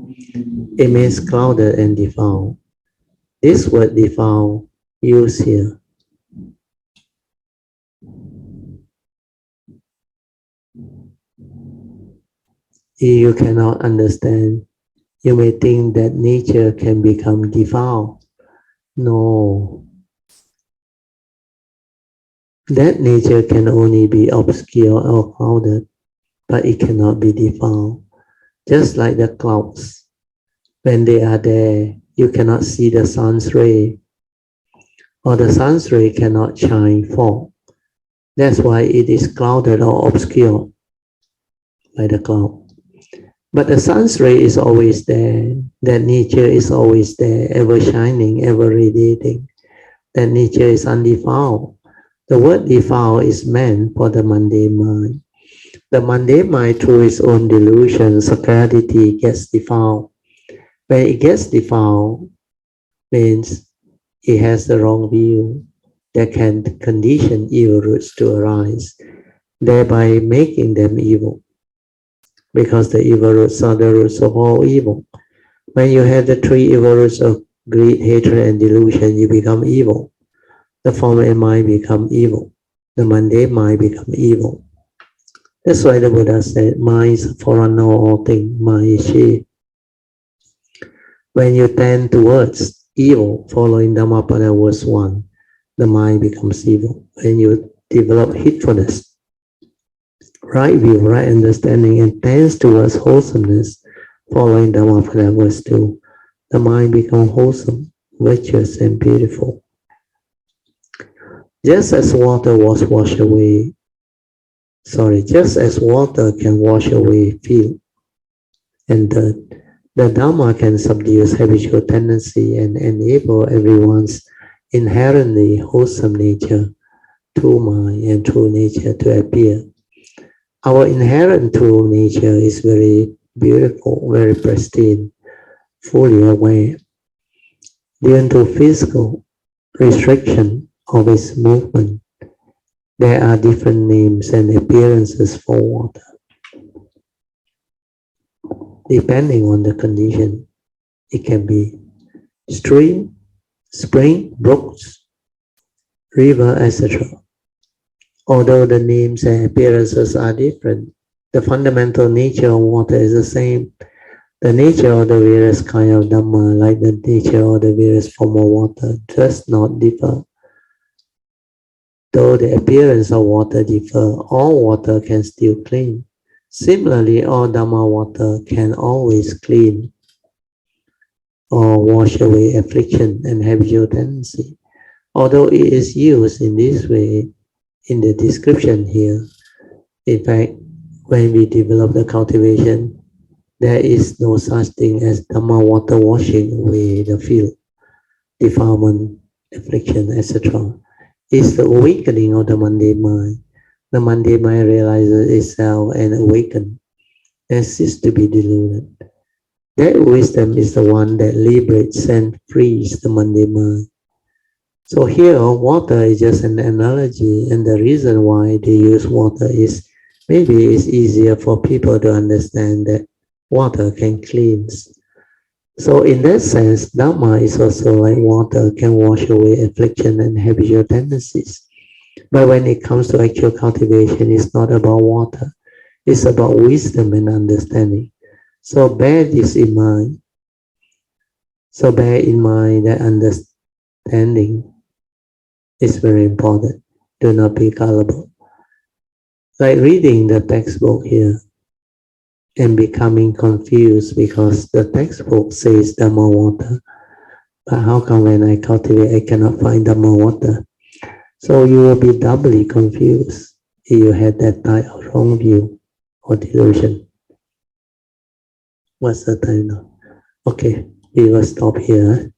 It means clouded and defiled. This word defiled used here. If you cannot understand, you may think that nature can become defiled. No. That nature can only be obscure or clouded, but it cannot be defiled. Just like the clouds, when they are there, you cannot see the sun's ray, or the sun's ray cannot shine forth. That's why it is clouded or obscured by the cloud. But the sun's ray is always there. That nature is always there, ever shining, ever radiating. That nature is undefiled. The word defiled is meant for the mundane mind. The mundane mind, through its own delusion, sacrality, gets defiled. When it gets defiled, means it has the wrong view that can condition evil roots to arise, thereby making them evil. Because the evil roots are the roots of all evil. When you have the three evil roots of greed, hatred, and delusion, you become evil. The former mind become evil. The mundane mind become evil. That's why the Buddha said, mind is a forerunner of all things, mind is she. When you tend towards evil, following Dhammapada verse 1, the mind becomes evil. When you develop heedfulness, right view, right understanding, and tends towards wholesomeness, following Dhammapada verse 2, the mind becomes wholesome, virtuous, and beautiful. Just as water can wash away filth and dirt, the Dhamma can subdue habitual tendency and enable everyone's inherently wholesome nature, true mind, and true nature to appear. Our inherent true nature is very beautiful, very pristine, fully aware. Due to physical restriction of its movement, there are different names and appearances for water, depending on the condition. It can be stream, spring, brooks, river, etc. Although the names and appearances are different, the fundamental nature of water is the same. The nature of the various kinds of Dhamma, like the nature of the various forms of water, does not differ. Though the appearance of water differ, all water can still clean. Similarly, all Dhamma water can always clean or wash away affliction and habitual tendency. Although it is used in this way in the description here, in fact, when we develop the cultivation, there is no such thing as Dhamma water washing away the filth, defilement, affliction, etc. It's the awakening of the mundane mind. The mundane mind realizes itself and awakens and ceases to be deluded. That wisdom is the one that liberates and frees the mundane mind. So here, water is just an analogy, and the reason why they use water is maybe it's easier for people to understand that water can cleanse. So in that sense, Dhamma is also like water, can wash away affliction and habitual tendencies. But when it comes to actual cultivation, it's not about water. It's about wisdom and understanding. So bear this in mind. So bear in mind that understanding is very important. Do not be gullible. Like reading the textbook here and becoming confused because the textbook says Dhamma water. But how come when I cultivate, I cannot find Dhamma water? So you will be doubly confused if you had that type of wrong view or delusion. What's the time now? Okay, we will stop here.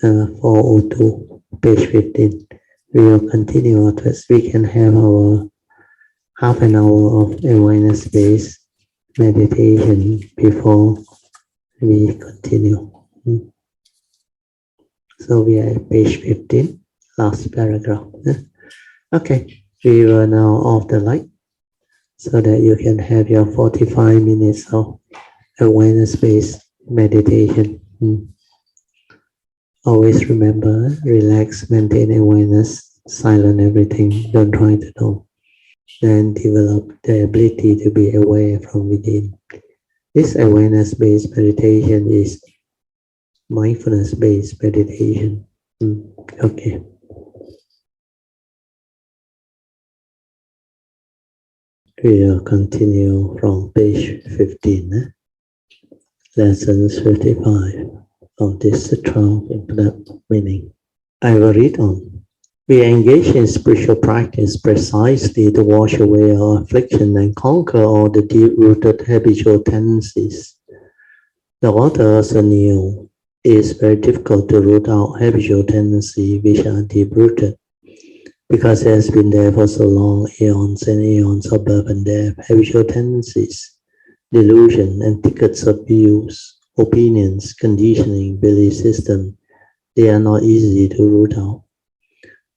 402, page 15. We will continue afterwards. We can have our half an hour of awareness-based meditation before we continue. So we are at page 15, last paragraph. Okay, we will now off the light so that you can have your 45 minutes of awareness-based meditation. Always remember, relax, maintain awareness, silence everything, don't try to know. Then develop the ability to be aware from within. This awareness-based meditation is mindfulness-based meditation. Okay. We will continue from page 15, lesson 35 of this Sutra of Infinite Meaning. I will read on. We engage in spiritual practice precisely to wash away our affliction and conquer all the deep-rooted habitual tendencies. The author also knew it is very difficult to root out habitual tendencies which are deep-rooted. because it has been there for so long, eons and eons of birth and death, habitual tendencies, delusion, and tickets of views, opinions, conditioning, belief system, they are not easy to root out.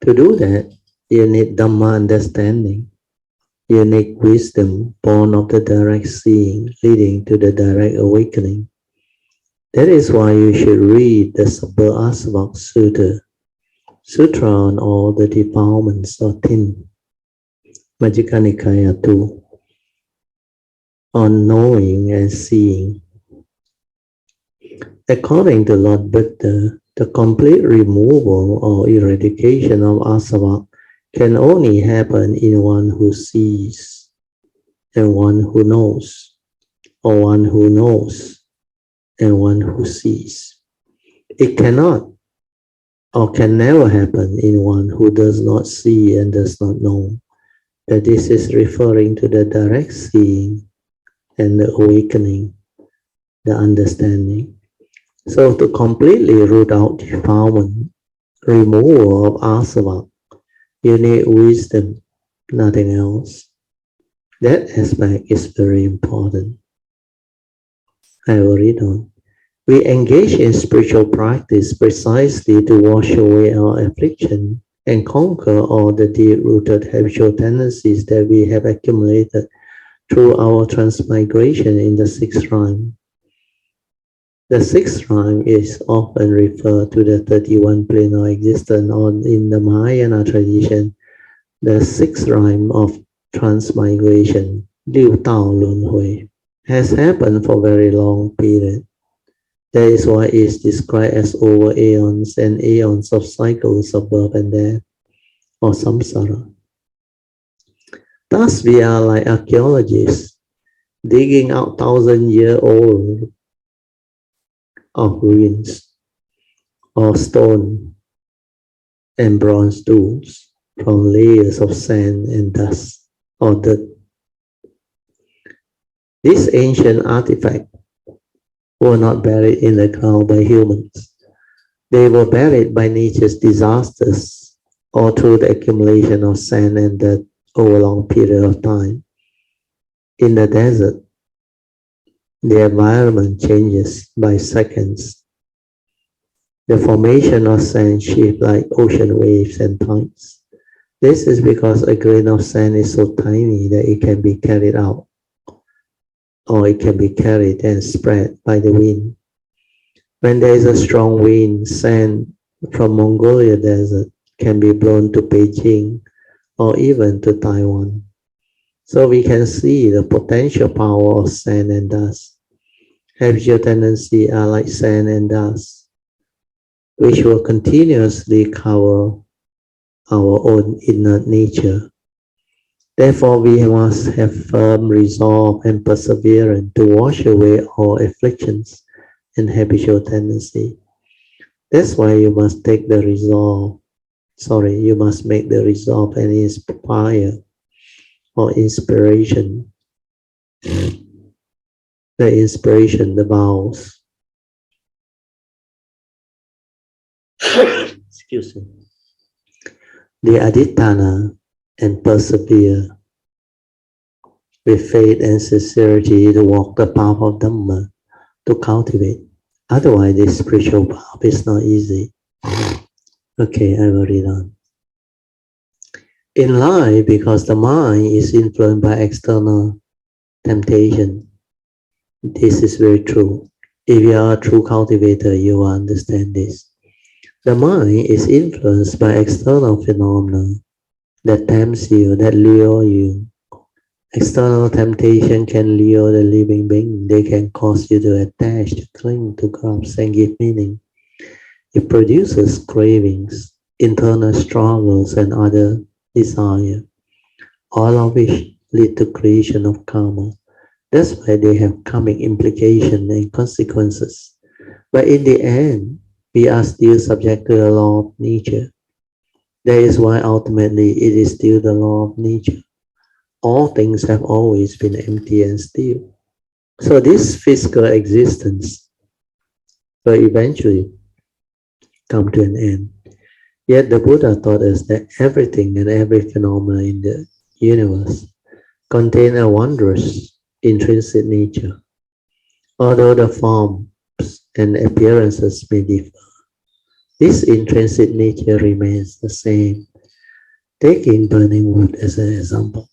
To do that, you need Dhamma understanding. You need wisdom born of the direct seeing, leading to the direct awakening. That is why you should read the Asavak Sutra on all the defilements of tin, Majjhima Nikaya 2, on knowing and seeing. According to Lord Buddha, the complete removal or eradication of asava can only happen in one who sees and one who knows, or one who knows and one who sees. It cannot or can never happen in one who does not see and does not know. But this is referring to the direct seeing and the awakening, the understanding. So to completely root out defilement, removal of asava, you need wisdom, nothing else. That aspect is very important. I will read on. We engage in spiritual practice precisely to wash away our affliction and conquer all the deep-rooted habitual tendencies that we have accumulated through our transmigration in the sixth rhyme. The sixth rhyme is often referred to the 31 plane of existence, or in the Mahayana tradition, the sixth rhyme of transmigration, Liu Tao Lun Hui, has happened for a very long period. That is why it is described as over aeons and aeons of cycles of birth and death, or samsara. Thus, we are like archaeologists digging out 1,000-year-old of ruins or stone and bronze tools from layers of sand and dust or dirt. These ancient artifacts were not buried in the ground by humans. They were buried by nature's disasters or through the accumulation of sand and dirt over a long period of time. In the desert, the environment changes by seconds. The formation of sand shifts like ocean waves and tides. This is because a grain of sand is so tiny that it can be carried out, or it can be carried and spread by the wind. When there is a strong wind, sand from Mongolia desert can be blown to Beijing or even to Taiwan. So we can see the potential power of sand and dust. Habitual tendencies are like sand and dust, which will continuously cover our own inner nature. Therefore, we must have firm resolve and perseverance to wash away all afflictions and habitual tendency. That's why you must take the resolve. You must make the resolve and inspire or inspiration. The inspiration, the vows. Excuse me. The adhitthana and persevere with faith and sincerity to walk the path of Dhamma, to cultivate. Otherwise, this spiritual path is not easy. Okay, I will read on. In life, because the mind is influenced by external temptation, this is very true. If you are a true cultivator, you will understand this. The mind is influenced by external phenomena that tempts you, that lure you. External temptation can lure the living being. They can cause you to attach, to cling, to grasp and give meaning. It produces cravings, internal struggles and other desires, all of which lead to creation of karma. That's why they have karmic implications and consequences. But in the end, we are still subject to the law of nature. That is why ultimately it is still the law of nature. All things have always been empty and still. So this physical existence will eventually come to an end. Yet the Buddha taught us that everything and every phenomenon in the universe contain a wondrous intrinsic nature. Although the forms and appearances may differ, this intrinsic nature remains the same. Taking burning wood as an example.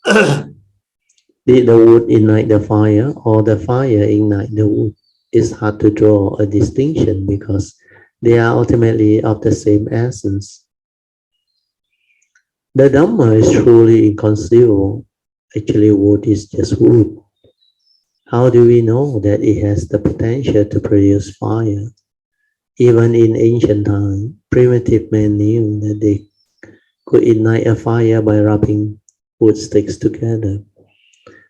Did the wood ignite the fire or the fire ignite the wood? It's hard to draw a distinction because they are ultimately of the same essence. The Dhamma is truly inconceivable. Actually, wood is just wood. How do we know that it has the potential to produce fire? Even in ancient times, primitive men knew that they could ignite a fire by rubbing wood sticks together.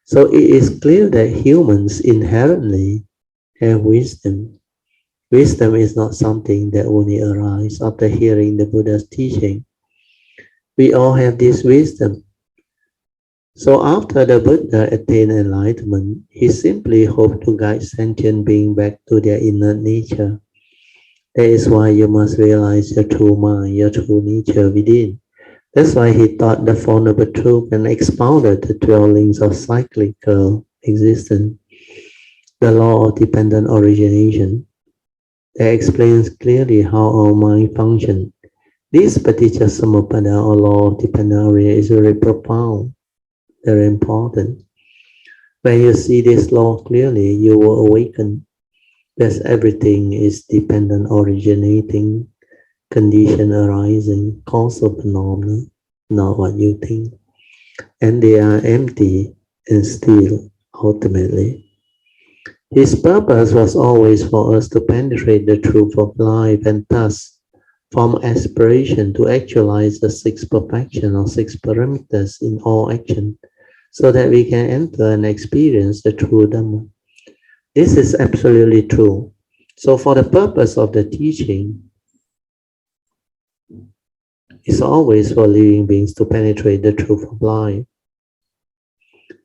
So it is clear that humans inherently have wisdom. Wisdom is not something that only arises after hearing the Buddha's teaching. We all have this wisdom. So after the Buddha attained enlightenment, he simply hoped to guide sentient beings back to their inner nature. That is why you must realize your true mind, your true nature within. That's why he taught the Four Noble Truths and expounded the 12 links of cyclical existence, the Law of Dependent Origination, that explains clearly how our mind functions. This Paticca Samuppada or Law of Dependent Origination is very profound, very important. When you see this law clearly, you will awaken that everything is dependent originating, condition arising, causal phenomena, not what you think. And they are empty and still, ultimately. His purpose was always for us to penetrate the truth of life and thus from aspiration to actualize the six perfection or six parameters in all action so that we can enter and experience the true Dhamma. This is absolutely true. So for the purpose of the teaching, it's always for living beings to penetrate the truth of life,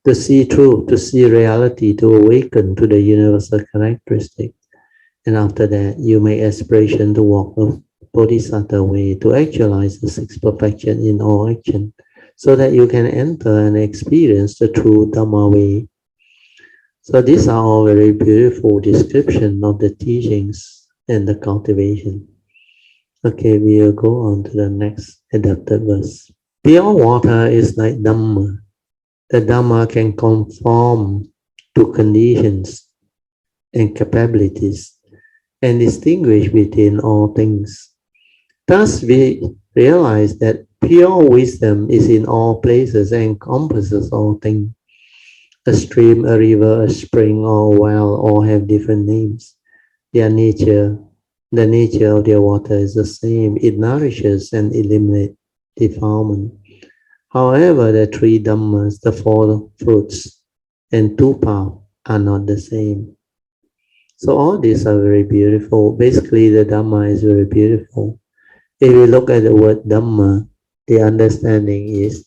to see truth, to see reality, to awaken to the universal characteristic. And after that, you make aspiration to walk the Bodhisattva way, to actualize the six perfection in all action, so that you can enter and experience the true Dhamma way. So these are all very beautiful description of the teachings and the cultivation. Okay, we will go on to the next adapted verse. Pure water is like Dhamma. The Dhamma can conform to conditions and capabilities and distinguish between all things. Thus, we realize that pure wisdom is in all places and encompasses all things. A stream, a river, a spring, or a well all have different names. Their nature, the nature of their water is the same. It nourishes and eliminates defilement. However, the three Dhammas, the four fruits, and two paths are not the same. So all these are very beautiful. Basically, the Dhamma is very beautiful. If we look at the word Dhamma, the understanding is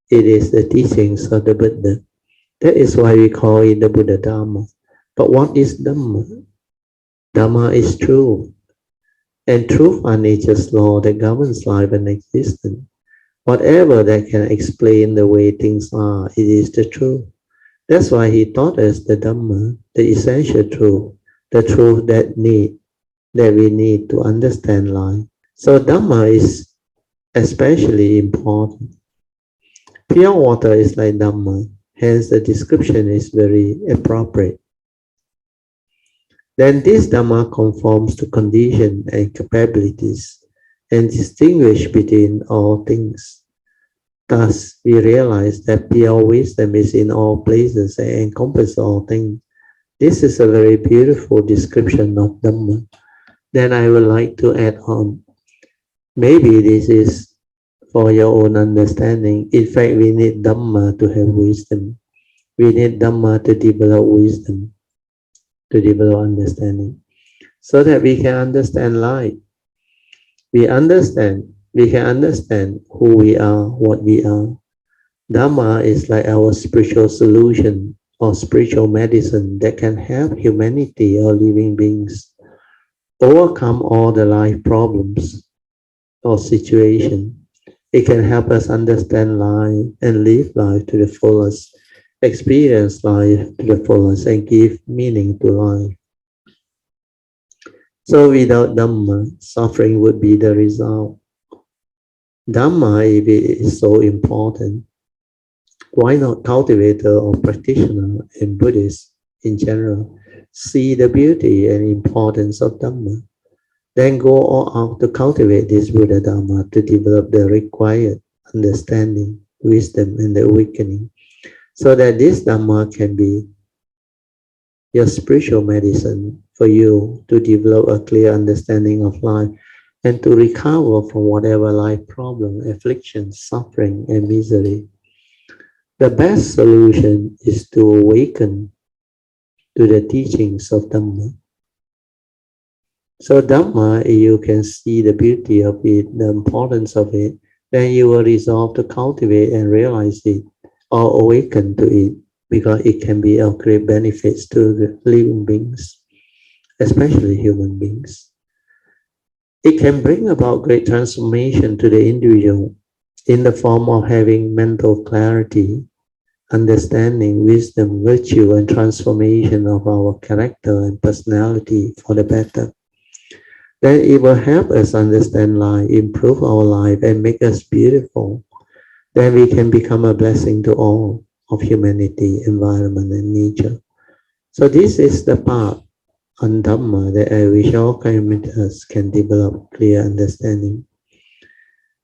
it is the teachings of the Buddha. That is why we call it the Buddha Dhamma. But what is Dhamma? Dhamma is truth. And truth are nature's law that governs life and existence. Whatever that can explain the way things are, it is the truth. That's why he taught us the Dhamma, the essential truth, the truth that we need to understand life. So Dhamma is especially important. Pure water is like Dhamma, hence the description is very appropriate. Then this Dhamma conforms to condition and capabilities and distinguish between all things. Thus, we realize that pure wisdom is in all places and encompasses all things. This is a very beautiful description of Dhamma. Then I would like to add on. Maybe this is for your own understanding. In fact, we need Dhamma to have wisdom. We need Dhamma to develop wisdom, to develop understanding, so that we can understand life. We can understand who we are, what we are. Dhamma is like our spiritual solution or spiritual medicine that can help humanity or living beings overcome all the life problems or situation. It can help us understand life and live life to the fullest, experience life to the fullest, and give meaning to life. So without Dhamma, suffering would be the result. Dhamma, if it is so important, why not cultivator or practitioner and Buddhists in general see the beauty and importance of Dhamma? Then go all out to cultivate this Buddha Dhamma to develop the required understanding, wisdom, and the awakening, so that this Dhamma can be your spiritual medicine for you to develop a clear understanding of life and to recover from whatever life problem, affliction, suffering, and misery. The best solution is to awaken to the teachings of Dhamma. So Dhamma, you can see the beauty of it, the importance of it, then you will resolve to cultivate and realize it or awaken to it, because it can be of great benefits to the living beings, especially human beings. It can bring about great transformation to the individual in the form of having mental clarity, understanding, wisdom, virtue, and transformation of our character and personality for the better. Then it will help us understand life, improve our life, and make us beautiful. Then we can become a blessing to all of humanity, environment, and nature. So this is the part on Dhamma that I wish all communities can develop clear understanding.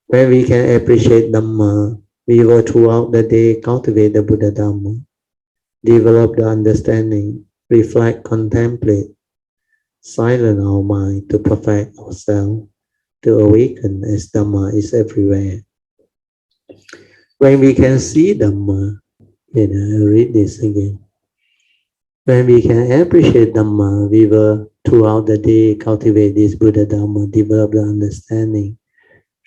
When we can appreciate Dhamma, we will throughout the day cultivate the Buddha Dhamma, develop the understanding, reflect, contemplate, silence our mind to perfect ourselves, to awaken as Dhamma is everywhere. When we can see Dhamma, I'll read this again. When we can appreciate Dhamma, we will throughout the day cultivate this Buddha Dhamma, develop the understanding,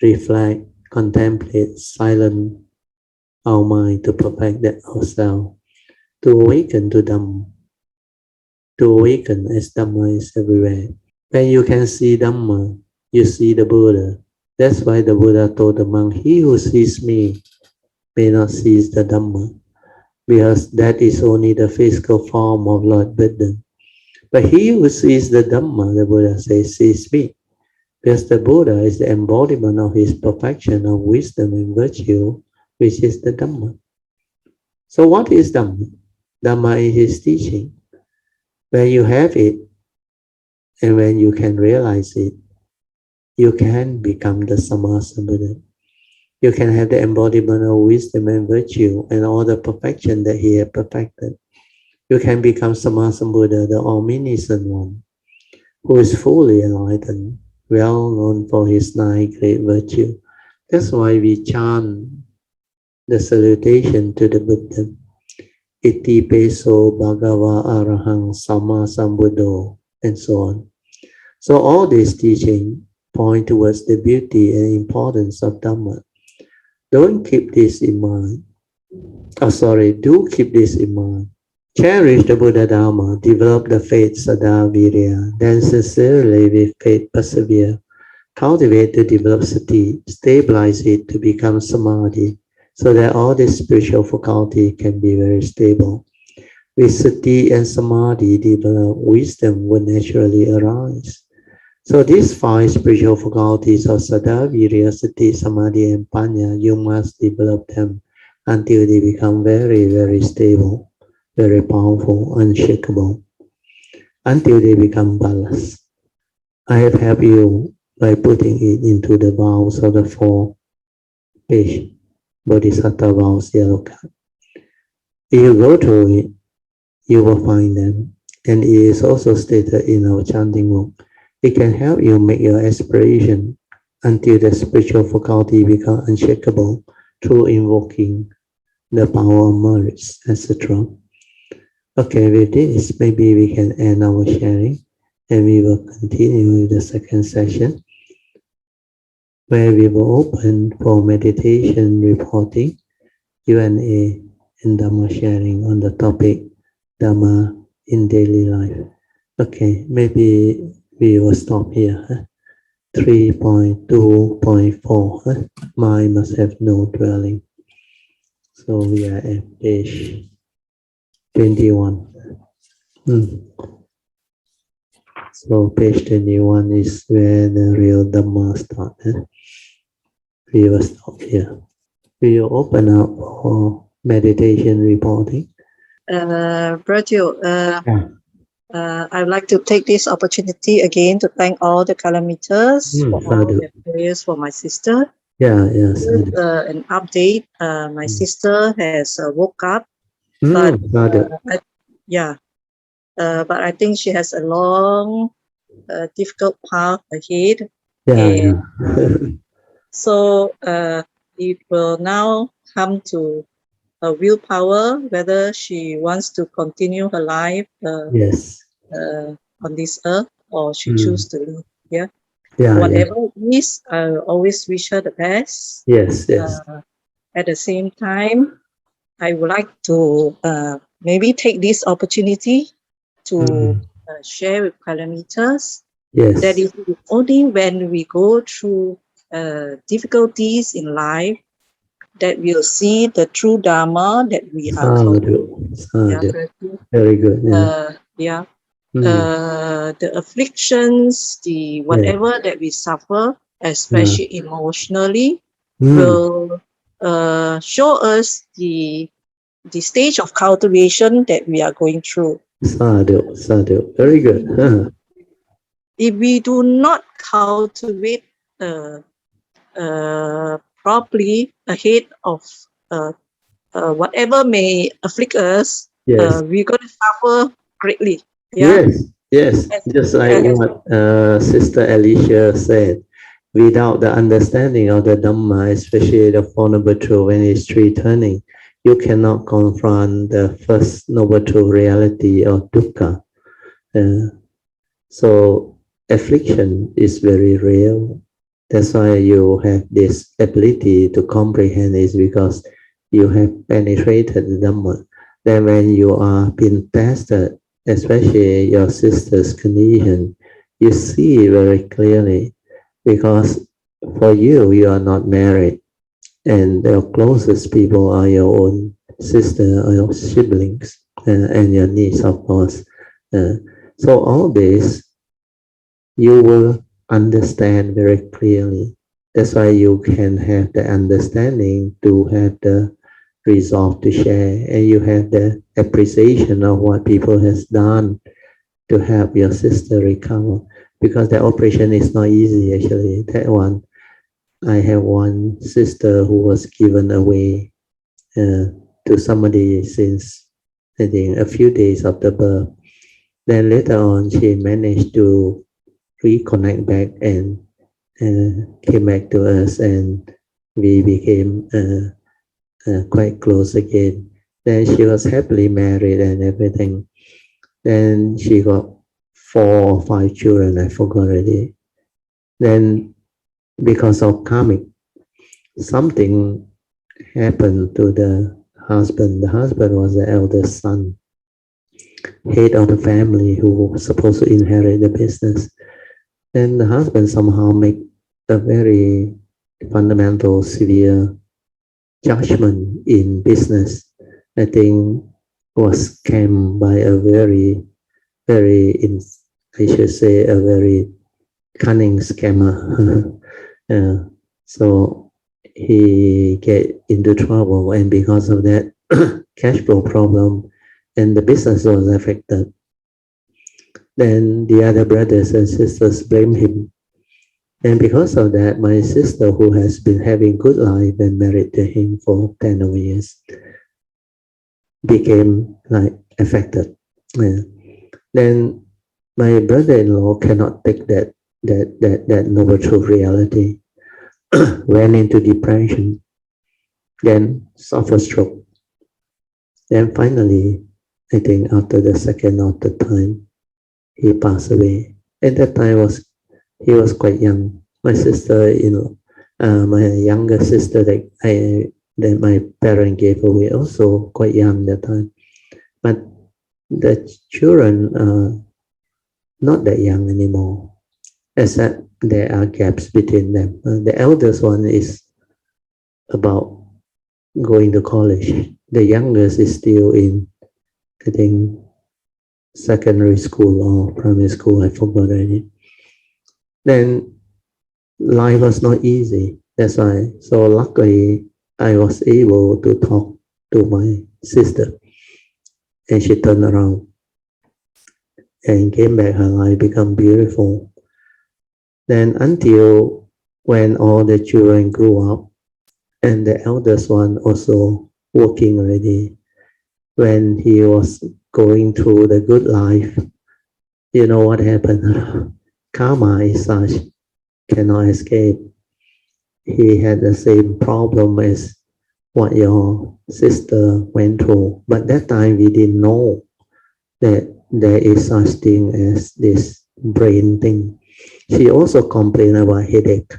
reflect, contemplate, silence our mind to perfect that ourselves, to awaken to Dhamma, to awaken as Dhamma is everywhere. When you can see Dhamma, you see the Buddha. That's why the Buddha told the monk, he who sees me may not seize the Dhamma, because that is only the physical form of Lord Buddha. But he who sees the Dhamma, the Buddha says, sees me, because the Buddha is the embodiment of his perfection of wisdom and virtue, which is the Dhamma. So what is Dhamma? Dhamma is his teaching. When you have it, and when you can realize it, you can become the Sammasambuddha. You can have the embodiment of wisdom and virtue and all the perfection that he has perfected. You can become Sammasambuddha, the omniscient one, who is fully enlightened, well known for his 9 great virtues. That's why we chant the salutation to the Buddha. Iti peso bhagava arahang sammasambuddho, and so on. So all these teachings point towards the beauty and importance of Dhamma. Don't keep this in mind. Do keep this in mind. Cherish the Buddha Dhamma, develop the faith Sada Virya, then sincerely with faith persevere. Cultivate to develop sati, stabilize it to become samadhi, so that all this spiritual faculty can be very stable. With sati and samadhi develop, wisdom will naturally arise. So these 5 spiritual faculties of Sada, Virya, Sati, Samadhi, and Panya, you must develop them until they become very, very stable, very powerful, unshakable, until they become ballast. I have helped you by putting it into the vows of the 4-page Bodhisattva vows yellow card. If you go through it, you will find them, and it is also stated in our chanting book. It can help you make your aspiration until the spiritual faculty become unshakable through invoking the power of merits, etc. Okay, with this, maybe we can end our sharing, and we will continue with the second session, where we will open for meditation, reporting, Q&A, and Dhamma sharing on the topic Dhamma in daily life. Okay, maybe we will stop here. 3.2.4. Mind must have no dwelling. So we are at page 21. So page 21 is where the real Dhamma starts. We will stop here. We will open up for meditation reporting. Virgil, I would like to take this opportunity again to thank all the Kalamiters for all their prayers for my sister. Yes. An update, my sister has woke up, but but I think she has a long, difficult path ahead. So it will now come to her willpower, whether she wants to continue her life on this earth or she chooses to live here. Whatever it is, I always wish her the best. At the same time, I would like to maybe take this opportunity to share with Kalamiters that is only when we go through difficulties in life that we'll see the true Dhamma that we are called to. Very good. The afflictions, the whatever that we suffer, especially emotionally, will show us the stage of cultivation that we are going through. Sadhu. Very good. If we do not cultivate properly ahead of whatever may afflict us, we're going to suffer greatly. Yes. Just like what Sister Alicia said, without the understanding of the Dhamma, especially the Four Noble Truths when it's returning, you cannot confront the first Noble Truth reality of dukkha. So affliction is very real. That's why you have this ability to comprehend is because you have penetrated the Dhamma. Then when you are being tested, especially your sister's condition, you see very clearly because for you, you are not married and the closest people are your own sister or your siblings and your niece, of course. So all this, you will understand very clearly. That's why you can have the understanding to have the resolve to share, and you have the appreciation of what people has done to help your sister recover. Because the operation is not easy actually. That one, I have one sister who was given away to somebody since I think a few days after birth. Then later on, she managed to reconnect back and came back to us, and we became quite close again. Then she was happily married and everything. Then she got 4 or 5 children, I forgot already. Then because of karmic, something happened to the husband. The husband was the eldest son, head of the family who was supposed to inherit the business. Then the husband somehow made a very fundamental, severe judgment in business. I think was scammed by a very, I should say, a very cunning scammer. So he get into trouble, and because of that cash flow problem, and the business was affected. Then the other brothers and sisters blame him. And because of that, my sister, who has been having good life and married to him for 10 over years, became like affected. Then my brother-in-law cannot take that noble truth reality, went into depression, then suffered stroke. Then finally, I think after the second or third time, he passed away. At that time he was quite young. My sister, my younger sister that my parent gave away also quite young that time. But the children are not that young anymore, except there are gaps between them. The eldest one is about going to college. The youngest is still in, I think, secondary school or primary school, I forgot already. Then life was not easy. That's why. So luckily, I was able to talk to my sister, and she turned around and came back. Her life become beautiful. Then until when all the children grew up, and the eldest one also working already, when he was going through the good life, you know what happened? Karma is such, cannot escape. He had the same problem as what your sister went through. But that time we didn't know that there is such thing as this brain thing. She also complained about headache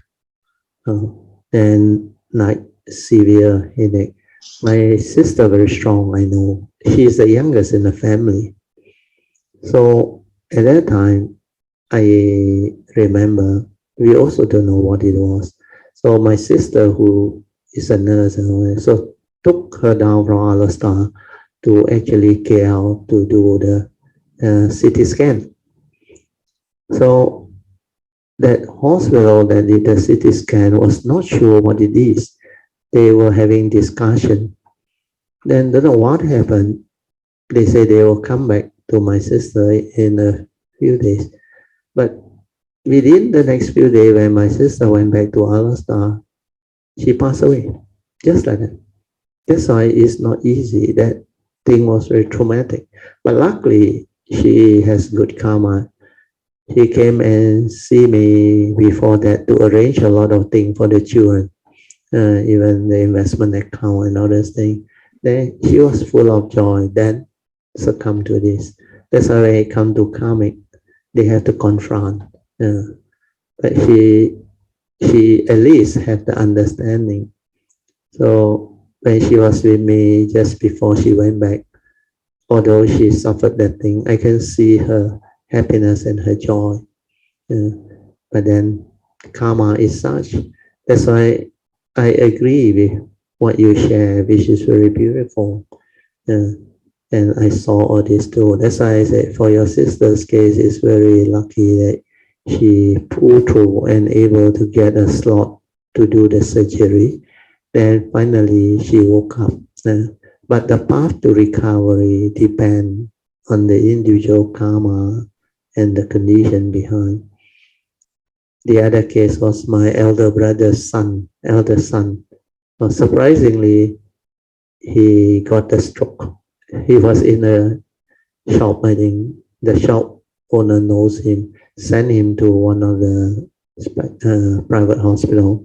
and like severe headache. My sister very strong, I know. She's the youngest in the family. So at that time, I remember we also don't know what it was. So my sister, who is a nurse, so took her down from Alaska to actually KL to do the CT scan. So that hospital that did the CT scan was not sure what it is. They were having discussion. Then don't know what happened. They say they will come back to my sister in a few days. But within the next few days, when my sister went back to Alaska, she passed away. Just like that. That's why it's not easy. That thing was very traumatic. But luckily, she has good karma. He came and see me before that to arrange a lot of things for the children, even the investment account and all those things. Then she was full of joy. Then succumb to this. That's why when it comes to karmic, they have to confront. But she at least had the understanding. So when she was with me just before she went back, although she suffered that thing, I can see her happiness and her joy. But then karma is such. That's why I agree with what you share, which is very beautiful. And I saw all this too. That's why I said for your sister's case, it's very lucky that she pulled through and able to get a slot to do the surgery. Then finally she woke up. But the path to recovery depends on the individual karma and the condition behind. The other case was my elder brother's son, eldest son. Well, surprisingly, he got a stroke. He was in a shop, I think. The shop owner knows him, sent him to one of the private hospital.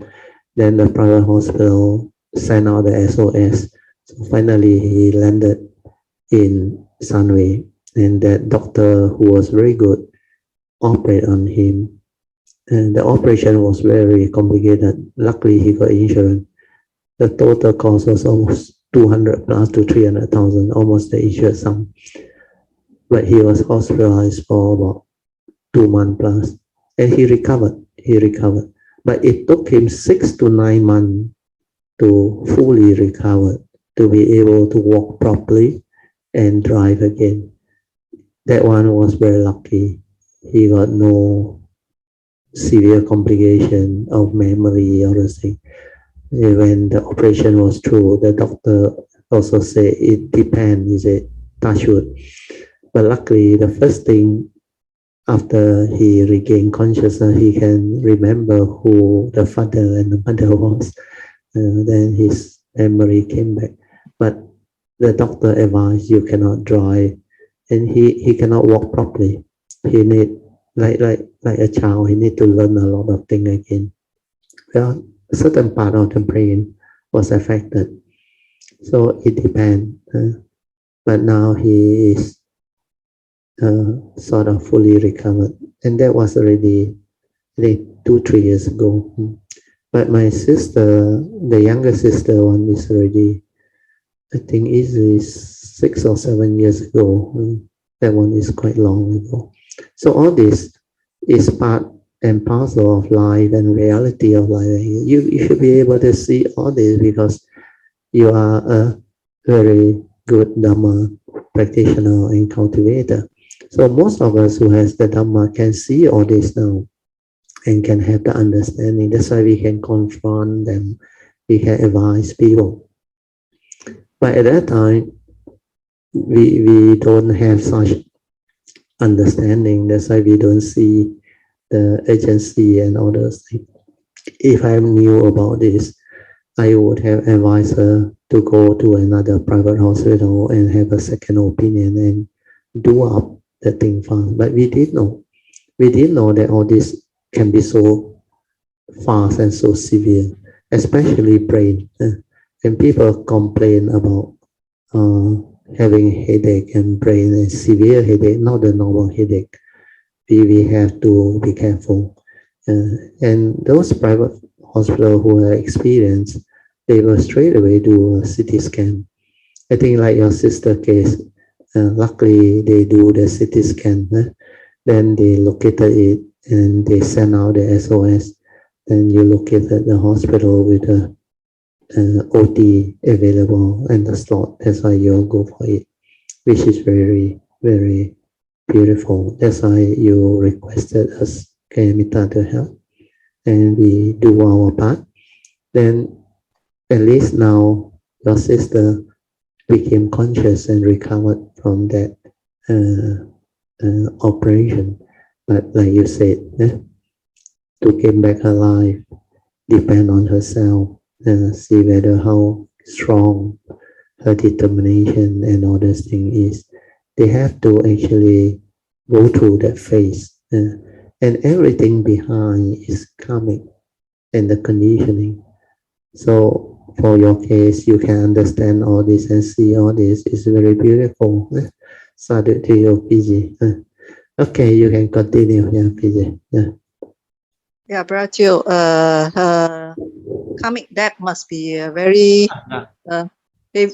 Then the private hospital sent out the SOS. So finally, he landed in Sunway, and that doctor, who was very good, operated on him. And the operation was very complicated. Luckily, he got insurance. The total cost was almost 200 plus to 300,000, almost the insured sum. But he was hospitalized for about 2 months plus, and he recovered. But it took him 6 to 9 months to fully recover, to be able to walk properly and drive again. That one was very lucky. He got no severe complication of memory or anything. When the operation was through, the doctor also said it depends, he said, touch wood. But luckily, the first thing after he regained consciousness, he can remember who the father and the mother was. Then his memory came back. But the doctor advised you cannot drive, and he cannot walk properly. He need, like a child, he need to learn a lot of things again. Well, a certain part of the brain was affected. So it depends. But now he is sort of fully recovered. And that was already, I think, 2-3 years ago. But my sister, the younger sister one, is already, I think, easily 6 or 7 years ago. That one is quite long ago. So all this is part and parcel of life and reality of life. You should be able to see all this because you are a very good Dhamma practitioner and cultivator. So most of us who has the Dhamma can see all this now and can have the understanding. That's why we can confront them, we can advise people. But at that time, we don't have such understanding. That's why we don't see the agency and all those things. If I knew about this, I would have advised her to go to another private hospital and have a second opinion and do up the thing fast. But we did know. We did know that all this can be so fast and so severe, especially brain. And people complain about having headache and brain and severe headache, not the normal headache. We have to be careful. And those private hospitals who are experienced, they will straight away do a CT scan. I think like your sister case, luckily they do the CT scan. Then they located it and they send out the SOS. Then you locate at the hospital with a OT available and the slot. That's why you'll go for it, which is very, very beautiful. That's why you requested us, Kayamita, to help. And we do our part. Then at least now your sister became conscious and recovered from that operation. But like you said, to get back alive, depend on herself, see whether how strong her determination and all those things is. They have to actually go through that phase. And everything behind is karmic and the conditioning. So for your case, you can understand all this and see all this. It's very beautiful. Sadhu to you, PJ. Okay, you can continue, yeah, PJ. Yeah, Brother, karmic debt must be very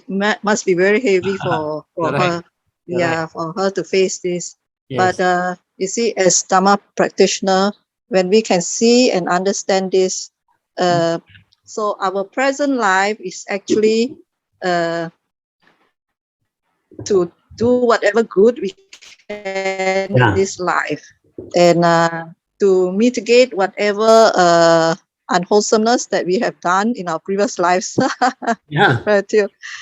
must be very heavy for her. Yeah, for her to face this. Yes. But you see, as Dhamma practitioner, when we can see and understand this, so our present life is actually to do whatever good we can in this life, and to mitigate whatever unwholesomeness that we have done in our previous lives.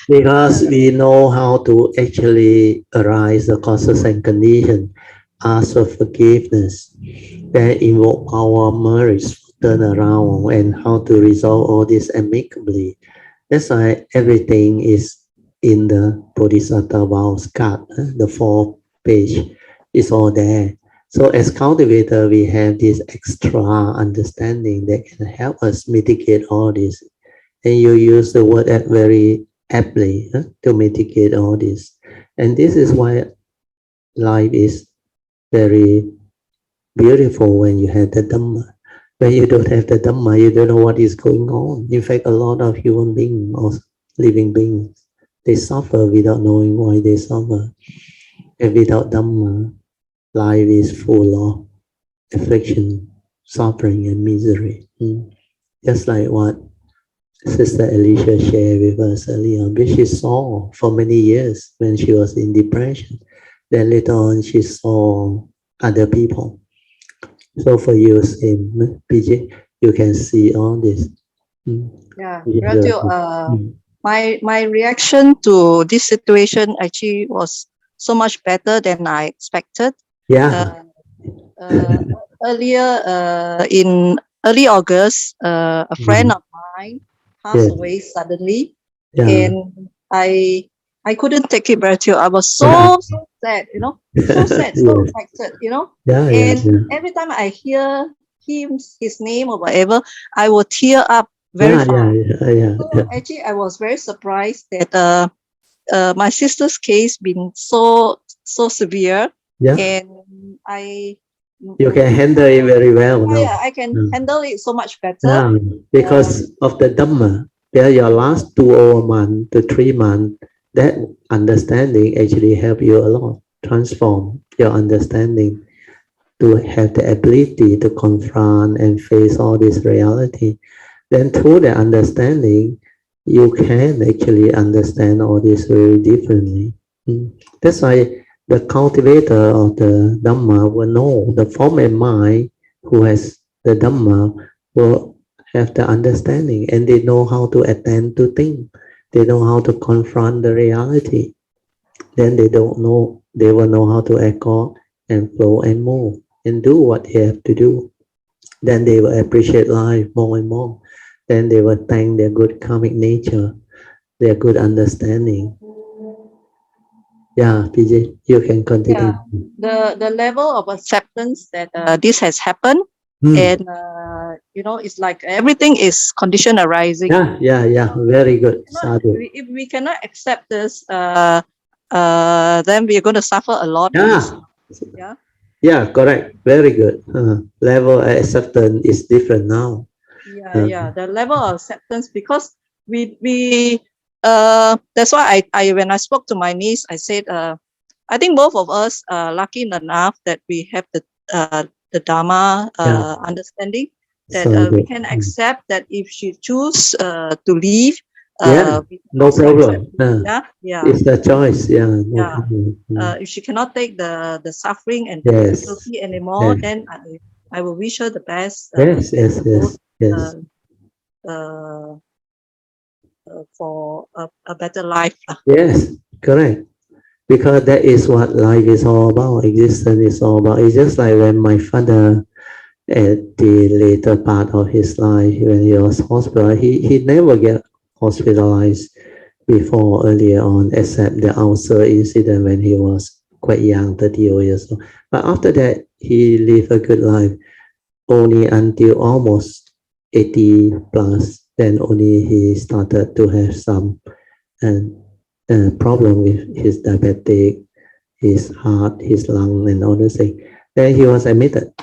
Because we know how to actually arise the causes and conditions, ask for forgiveness, then invoke our merits, turn around, and how to resolve all this amicably. That's why everything is in the Bodhisattva vows card, the 4th page, is all there. So as cultivator, we have this extra understanding that can help us mitigate all this. And you use the word very aptly to mitigate all this. And this is why life is very beautiful when you have the Dhamma. When you don't have the Dhamma, you don't know what is going on. In fact, a lot of human beings or living beings, they suffer without knowing why they suffer. And without Dhamma, life is full of affliction, suffering, and misery. Just like what Sister Alicia shared with us earlier, which she saw for many years when she was in depression. Then later on, she saw other people. So for you, same, PJ, you can see all this. Yeah, Ratu, my reaction to this situation actually was so much better than I expected. Yeah. Earlier, in early August, a friend of mine passed away suddenly, and I couldn't take it, Ratu. I was so sad, so sad, so affected, and every time I hear his name or whatever, I will tear up very fast. So actually, I was very surprised that my sister's case been so severe, and you can handle it very well. Yeah, I can handle it so much better. Because of the Dhamma. Your last 2 months to 3 months, that understanding actually help you a lot, transform your understanding. to have the ability to confront and face all this reality, then through the understanding, you can actually understand all this very differently. That's why the cultivator of the Dhamma will know, the form and mind who has the Dhamma will have the understanding, and they know how to attend to things. They know how to confront the reality. Then they will know how to accord and flow and move and do what they have to do. Then they will appreciate life more and more. Then they will thank their good karmic nature, their good understanding. Yeah, PJ, you can continue. Yeah, the level of acceptance that this has happened, and it's like everything is condition arising. Yeah, very good. If we cannot accept this, then we are going to suffer a lot. Yeah, correct. Very good. Level of acceptance is different now. The level of acceptance, because we that's why I when I spoke to my niece, I said, I think both of us are lucky enough that we have the Dhamma understanding, that we can accept that if she choose to leave, no problem. It's a choice. If she cannot take the suffering and the difficulty anymore, then I will wish her the best. For a better life. Yes, correct. Because that is what life is all about, existence is all about. It's just like when my father, at the later part of his life, when he was hospitalized, he never get hospitalized before earlier on, except the ulcer incident when he was quite young, 30 years old. But after that, he lived a good life, only until almost 80 plus. Then only he started to have some problem with his diabetic, his heart, his lung, and all those things. Then he was admitted.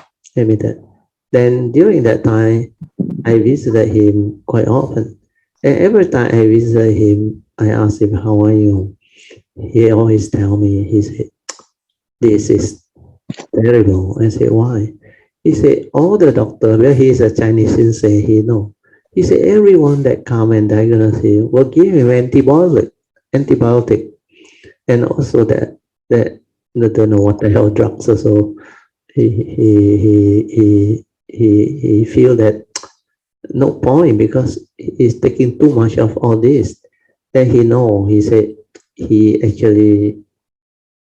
Then during that time, I visited him quite often. And every time I visited him, I asked him, how are you? He always tell me, he said, this is terrible. I said, why? He said, all the doctor, well, he's a Chinese sensei, he know. He said, everyone that come and diagnose him will give him antibiotic, and also that I don't know what the hell drugs. So he feel that no point because he's taking too much of all this. Then he said he actually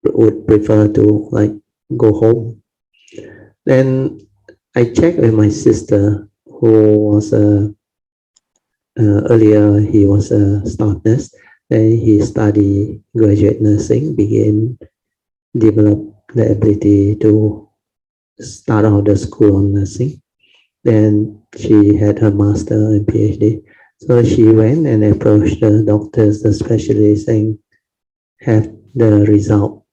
would prefer to like go home. Then I checked with my sister, who was earlier he was a staff nurse. Then he studied graduate nursing, develop the ability to start out the school on nursing. Then she had her master and PhD. So she went and approached the doctors, the specialists, and have the result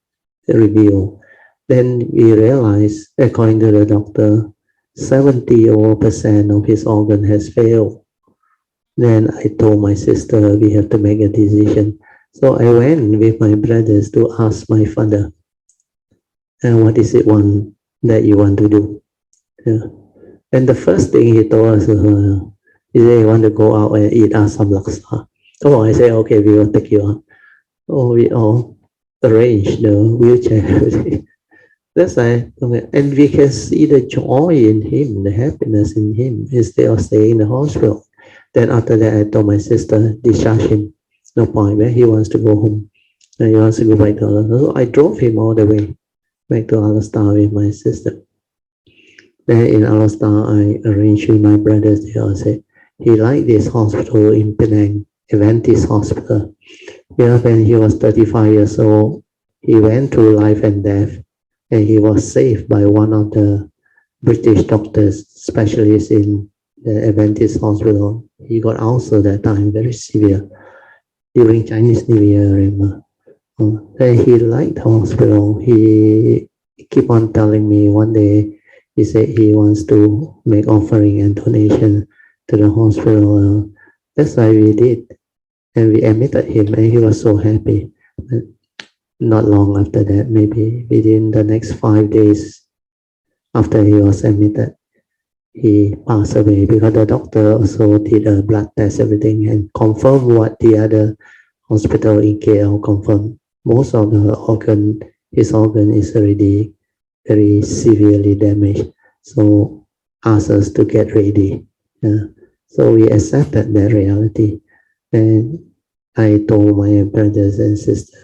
review. Then we realized, according to the doctor, 70% of his organ has failed. Then I told my sister we have to make a decision. So I went with my brothers to ask my father, and what is it that you want to do? And the first thing he told us, he said he want to go out and eat asam laksa. Oh, I said, okay, we will take you out. Oh, we all arranged the wheelchair. That's why, and we can see the joy in him, the happiness in him, instead of staying in the hospital. Then after that, I told my sister, discharge him. No point, he wants to go home. And he wants to go back to Alaska. So I drove him all the way back to Alaska with my sister. Then in Alaska, I arranged with my brothers there. I said, he liked this hospital in Penang, Adventist Hospital. When he was 35 years old, he went through life and death, and he was saved by one of the British doctors, specialists in the Adventist Hospital. He got ulcer that time, very severe, during Chinese New Year, remember. Then he liked the hospital. He keep on telling me one day, he said he wants to make offering and donation to the hospital. That's why we did. And we admitted him, and he was so happy. Not long after that, maybe within the next 5 days after he was admitted, he passed away because the doctor also did a blood test, everything, and confirmed what the other hospital in KL confirmed. Most of his organ is already very severely damaged. So asked us to get ready. So we accepted that reality. And I told my brothers and sisters,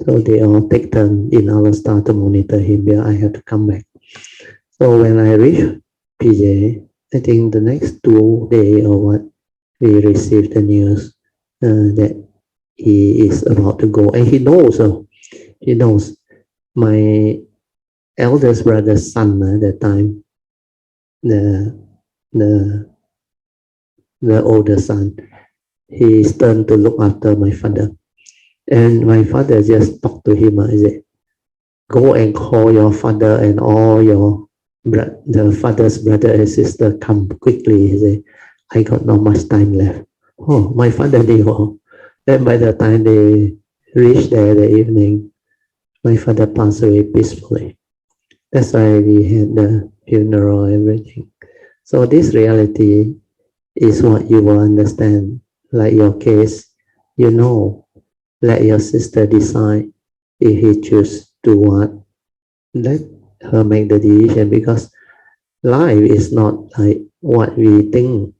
so they all take turn in our start to monitor him. Yeah, I have to come back. So when I reached PJ, I think the next 2 days or what, we received the news that he is about to go, and he knows. He knows. My eldest brother's son at that time, the older son, he turned to look after my father, and my father just talked to him. I said, "Go and call your father and all the father's brother and sister come quickly." He said, "I got not much time left." Oh, my father knew. Then by the time they reached there the evening, my father passed away peacefully. That's why we had the funeral, everything. So this reality is what you will understand. Like your case, let your sister decide if he chooses to what. Let her make the decision, because life is not like what we think.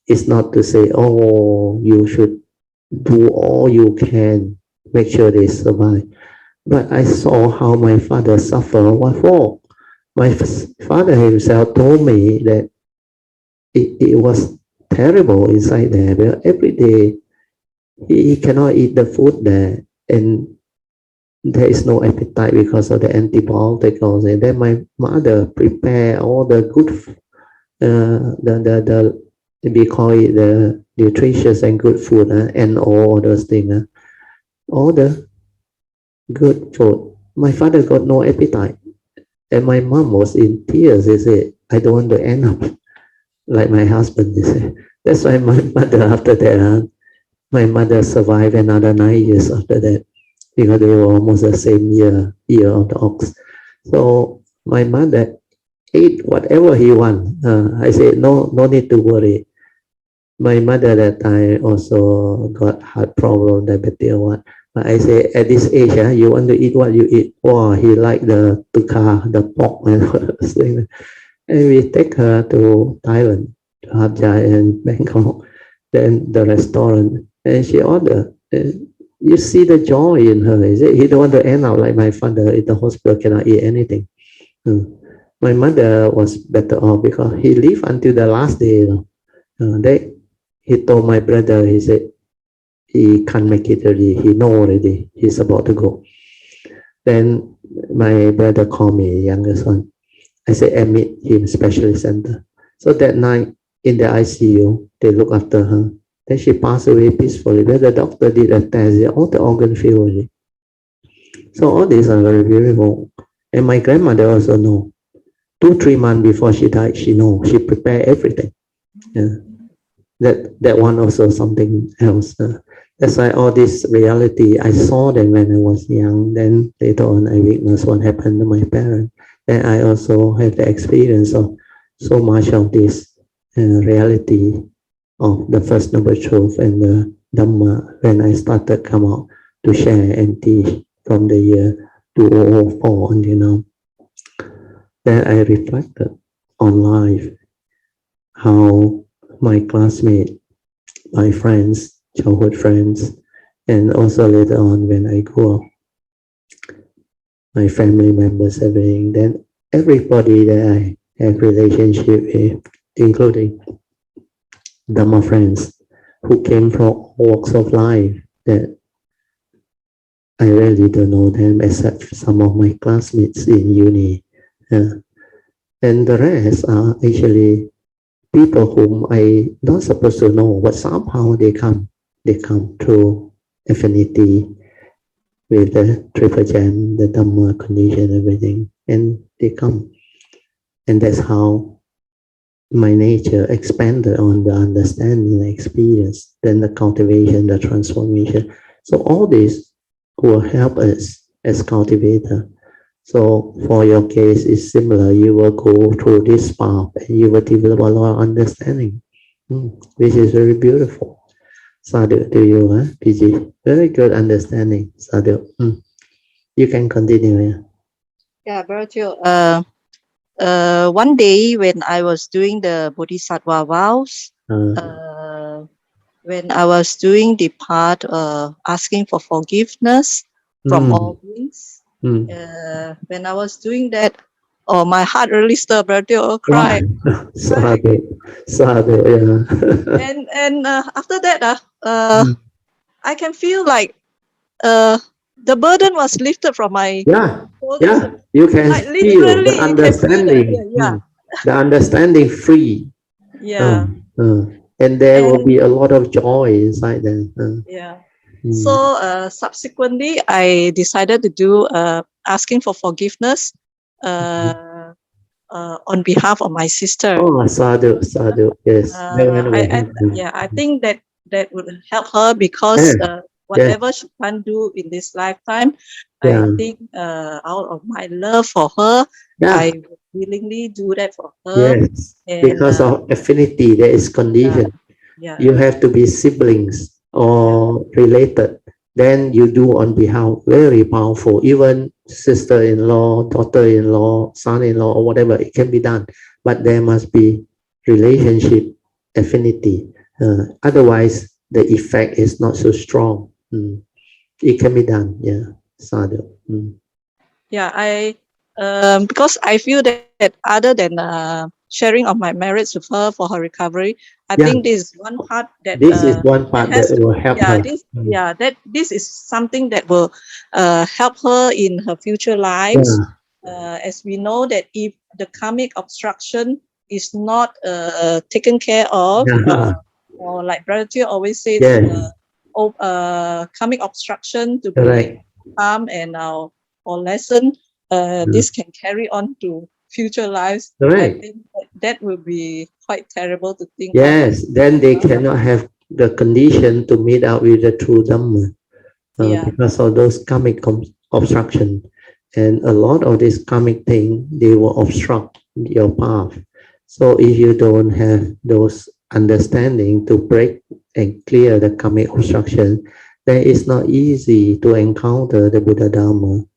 It's not to say, oh, you should do all you can, make sure they survive. But I saw how my father suffered. What for? My father himself told me that it was terrible inside there. But every day he cannot eat the food there, and there is no appetite because of the antibiotic. And then my mother prepare all the good, we call it the nutritious and good food, and all those things, all the good food. My father got no appetite, and my mom was in tears. They said, "I don't want to end up like my husband." They said. That's why my mother, after that, my mother survived another 9 years after that, because they were almost the same year of the ox. So my mother ate whatever he want. I said, no need to worry. My mother that time also got heart problem, diabetes or what. But I say, at this age, you want to eat what you eat. Wow, he liked the tukar, the pork, and we take her to Thailand, to Hat Yai and Bangkok, then the restaurant, and she ordered. You see the joy in her. Is it? He don't want to end up like my father in the hospital, cannot eat anything. My mother was better off because he lived until the last day. He told my brother, he said, he can't make it already. He know already. He's about to go. Then my brother called me, younger son. I said, admit him specialist center. So that night in the ICU, they look after her. Then she passed away peacefully. Then the doctor did a test, all the organ failed already. So all these are very beautiful. And my grandmother also know. 2-3 months before she died, she know. She prepared everything. Yeah. That one also something else. That's why all this reality, I saw them when I was young. Then later on, I witnessed what happened to my parents. Then I also had the experience of so much of this reality of the First Noble Truth and the Dhamma when I started come out to share and teach from the year 2004 until now. Then I reflected on life, how my classmates, my friends, childhood friends, and also later on when I grew up, my family members, everything, then everybody that I have relationship with, including Dhamma friends who came from all walks of life, that I really don't know them except some of my classmates in uni. And the rest are actually people whom I not supposed to know, but somehow they come through affinity with the triple gem, the Dhamma condition, everything, and they come. And that's how my nature expanded on the understanding, the experience, then the cultivation, the transformation. So all this will help us as cultivator So for your case, it's similar. You will go through this path and you will develop a lot of understanding, which is very beautiful. Sadhu to you, PG. Very good understanding, Sadhu. You can continue. Yeah, Bertil. One day when I was doing the Bodhisattva vows, when I was doing the part asking for forgiveness from all beings, when I was doing that, oh, my heart really stirred, Bertil, cried. Sadhu, yeah. And after that, I can feel like the burden was lifted from my shoulders. Yeah. You can like feel the literally, you can feel understanding. yeah. The understanding free. Yeah. And there will be a lot of joy inside there. Yeah. So subsequently, I decided to do asking for forgiveness on behalf of my sister. Oh, sadhu, yes. I think that would help her because whatever she can't do in this lifetime, I think out of my love for her, I would willingly do that for her. Yes, because of affinity, there is condition. You have to be siblings or related. Then you do on behalf, very powerful. Even sister-in-law, daughter-in-law, son-in-law, or whatever, it can be done. But there must be relationship, affinity. Otherwise, the effect is not so strong. It can be done, sadhu. Yeah, because I feel that other than sharing of my merits with her for her recovery, I think this is one part that this is one part that will help her. This is something that will help her in her future lives. As we know that if the karmic obstruction is not taken care of, or like Brother Teo always says, karmic obstruction to be calm and or lesson, this can carry on to future lives. I think that will be quite terrible to think of. Then they cannot have the condition to meet out with the true Dhamma because of those karmic obstruction. And a lot of this karmic thing, they will obstruct your path. So if you don't have those understanding to break and clear the karmic obstruction, then it's not easy to encounter the Buddha Dhamma,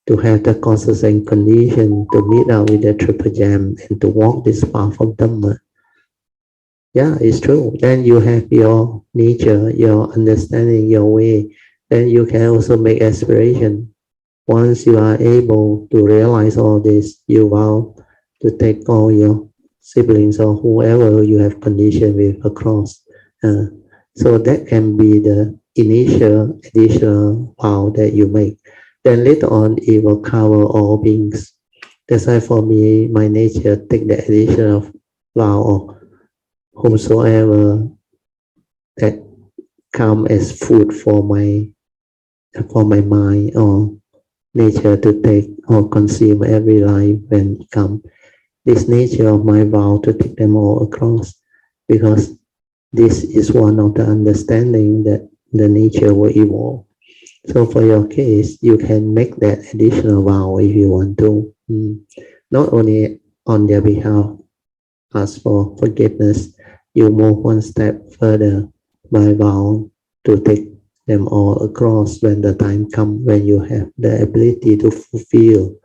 to have the causes and condition to meet out with the triple gem and to walk this path of Dhamma. Yeah, it's true. Then you have your nature, your understanding, your way. Then you can also make aspiration. Once you are able to realize all this, you vow to take all your siblings or whoever you have condition with across. So that can be the initial additional vow that you make. Then later on, it will cover all beings. That's why for me, my nature take the additional vow of whomsoever that come as food for my mind or nature to take or consume every life when it come. This nature of my vow to take them all across, because this is one of the understanding that the nature will evolve. So for your case, you can make that additional vow if you want to. Not only on their behalf, ask for forgiveness, you move one step further by vow to take them all across when the time comes, when you have the ability to fulfill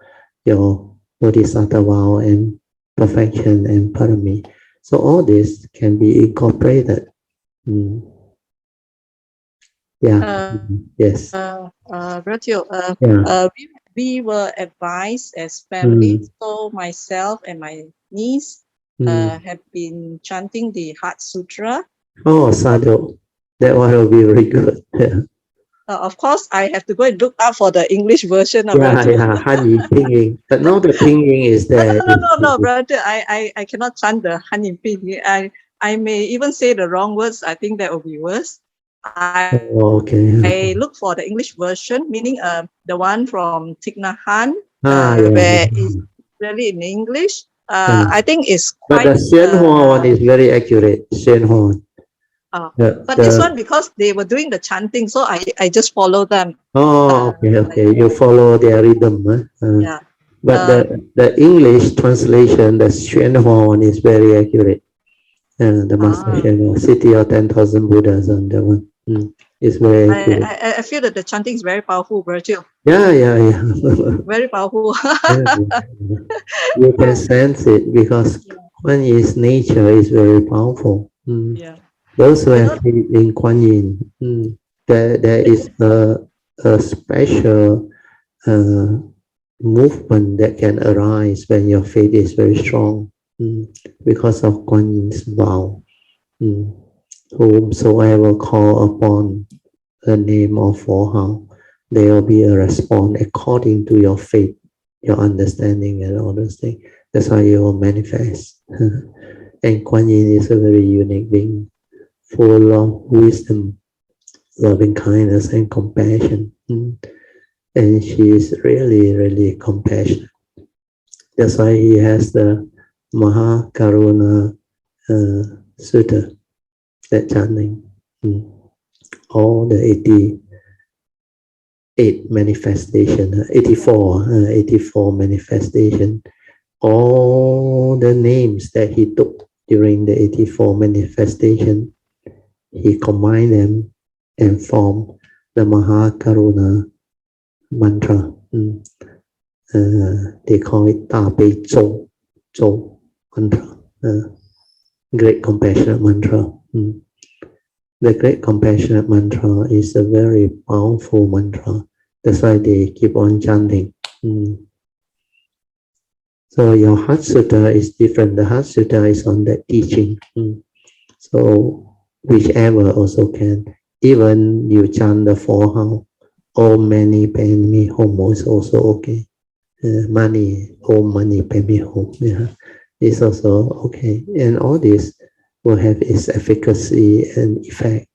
your bodhisattva vow and perfection and parami. So all this can be incorporated. Yes. We were advised as family. So myself and my niece have been chanting the Heart Sutra. Oh, sadhu. That one will be very good. Of course, I have to go and look up for the English version of Hanyi Pinging. But now the Pinging is there. No, brother. I cannot chant the Hanyi Pinging. I may even say the wrong words. I think that will be worse. I look for the English version, meaning the one from Thich Nhat Hanh, where it's really in English. I think it's quite. But the Xianhua one is very accurate. Xianhua. But this one, because they were doing the chanting, so I just follow them. Okay. You follow their rhythm. But the English translation, the Xuanhua one, is very accurate. The Master Xuanhua, City of 10,000 Buddhas, on that one. It's very accurate. I feel that the chanting is very powerful, Virgil. Yeah. Very powerful. You can sense it because Kuan Yin's nature is very powerful. Those who have faith in Kuan Yin, there is a special movement that can arise when your faith is very strong because of Kuan Yin's vow. Whomsoever call upon the name of Four, there will be a response according to your faith, your understanding, and all those things. That's how you will manifest. And Kuan Yin is a very unique being, full of wisdom, loving kindness, and compassion. And she is really, really compassionate. That's why he has the Maha Karuna Sutra, that chanting. All the 88 manifestation, 84 manifestation, all the names that he took during the 84 manifestation, he combined them and formed the Maha Karuna mantra. They call it Da Bei Zhou mantra, Great Compassionate Mantra. The Great Compassionate Mantra is a very powerful mantra. That's why they keep on chanting. So your Heart Sutra is different. The Heart Sutra is on that teaching. So whichever also can. Even you chant the Four How, Om Mani Padme Hum is also okay. Money, Om Mani Padme Hum, is also okay. And all this will have its efficacy and effect.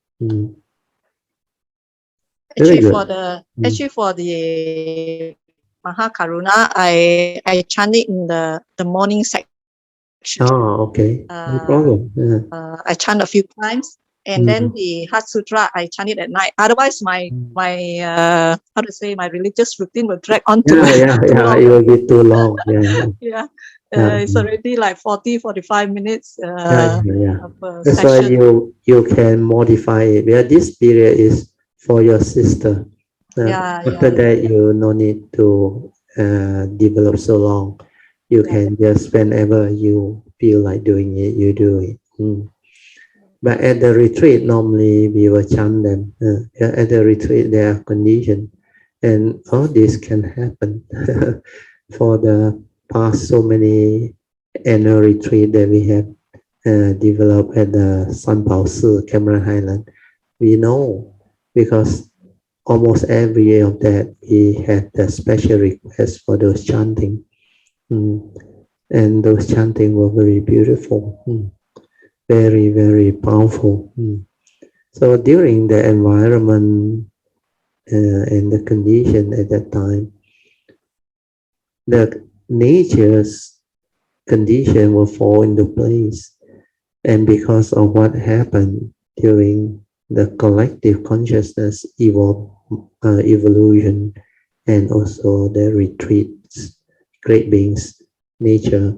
Actually, for the Maha Karuna, I chant it in the morning section. Oh, okay. No problem. I chant a few times, and then the Heart Sutra I chant it at night. Otherwise, my my religious routine will drag on too long. It will be too long. It's already like 40-45 minutes. That's why you can modify it. This period is for your sister. After that, you no need to develop so long. You can just, whenever you feel like doing it, you do it. But at the retreat, normally we will chant them. At the retreat, there are conditions, and all this can happen. For the past so many annual retreat that we have developed at the Sanpao Si, Cameron Highland, we know, because almost every year of that we had the special request for those chanting, and those chanting were very beautiful, very, very powerful. So during the environment and the condition at that time, the nature's condition will fall into place. And because of what happened during the collective consciousness evolution, and also the retreats, great beings, nature,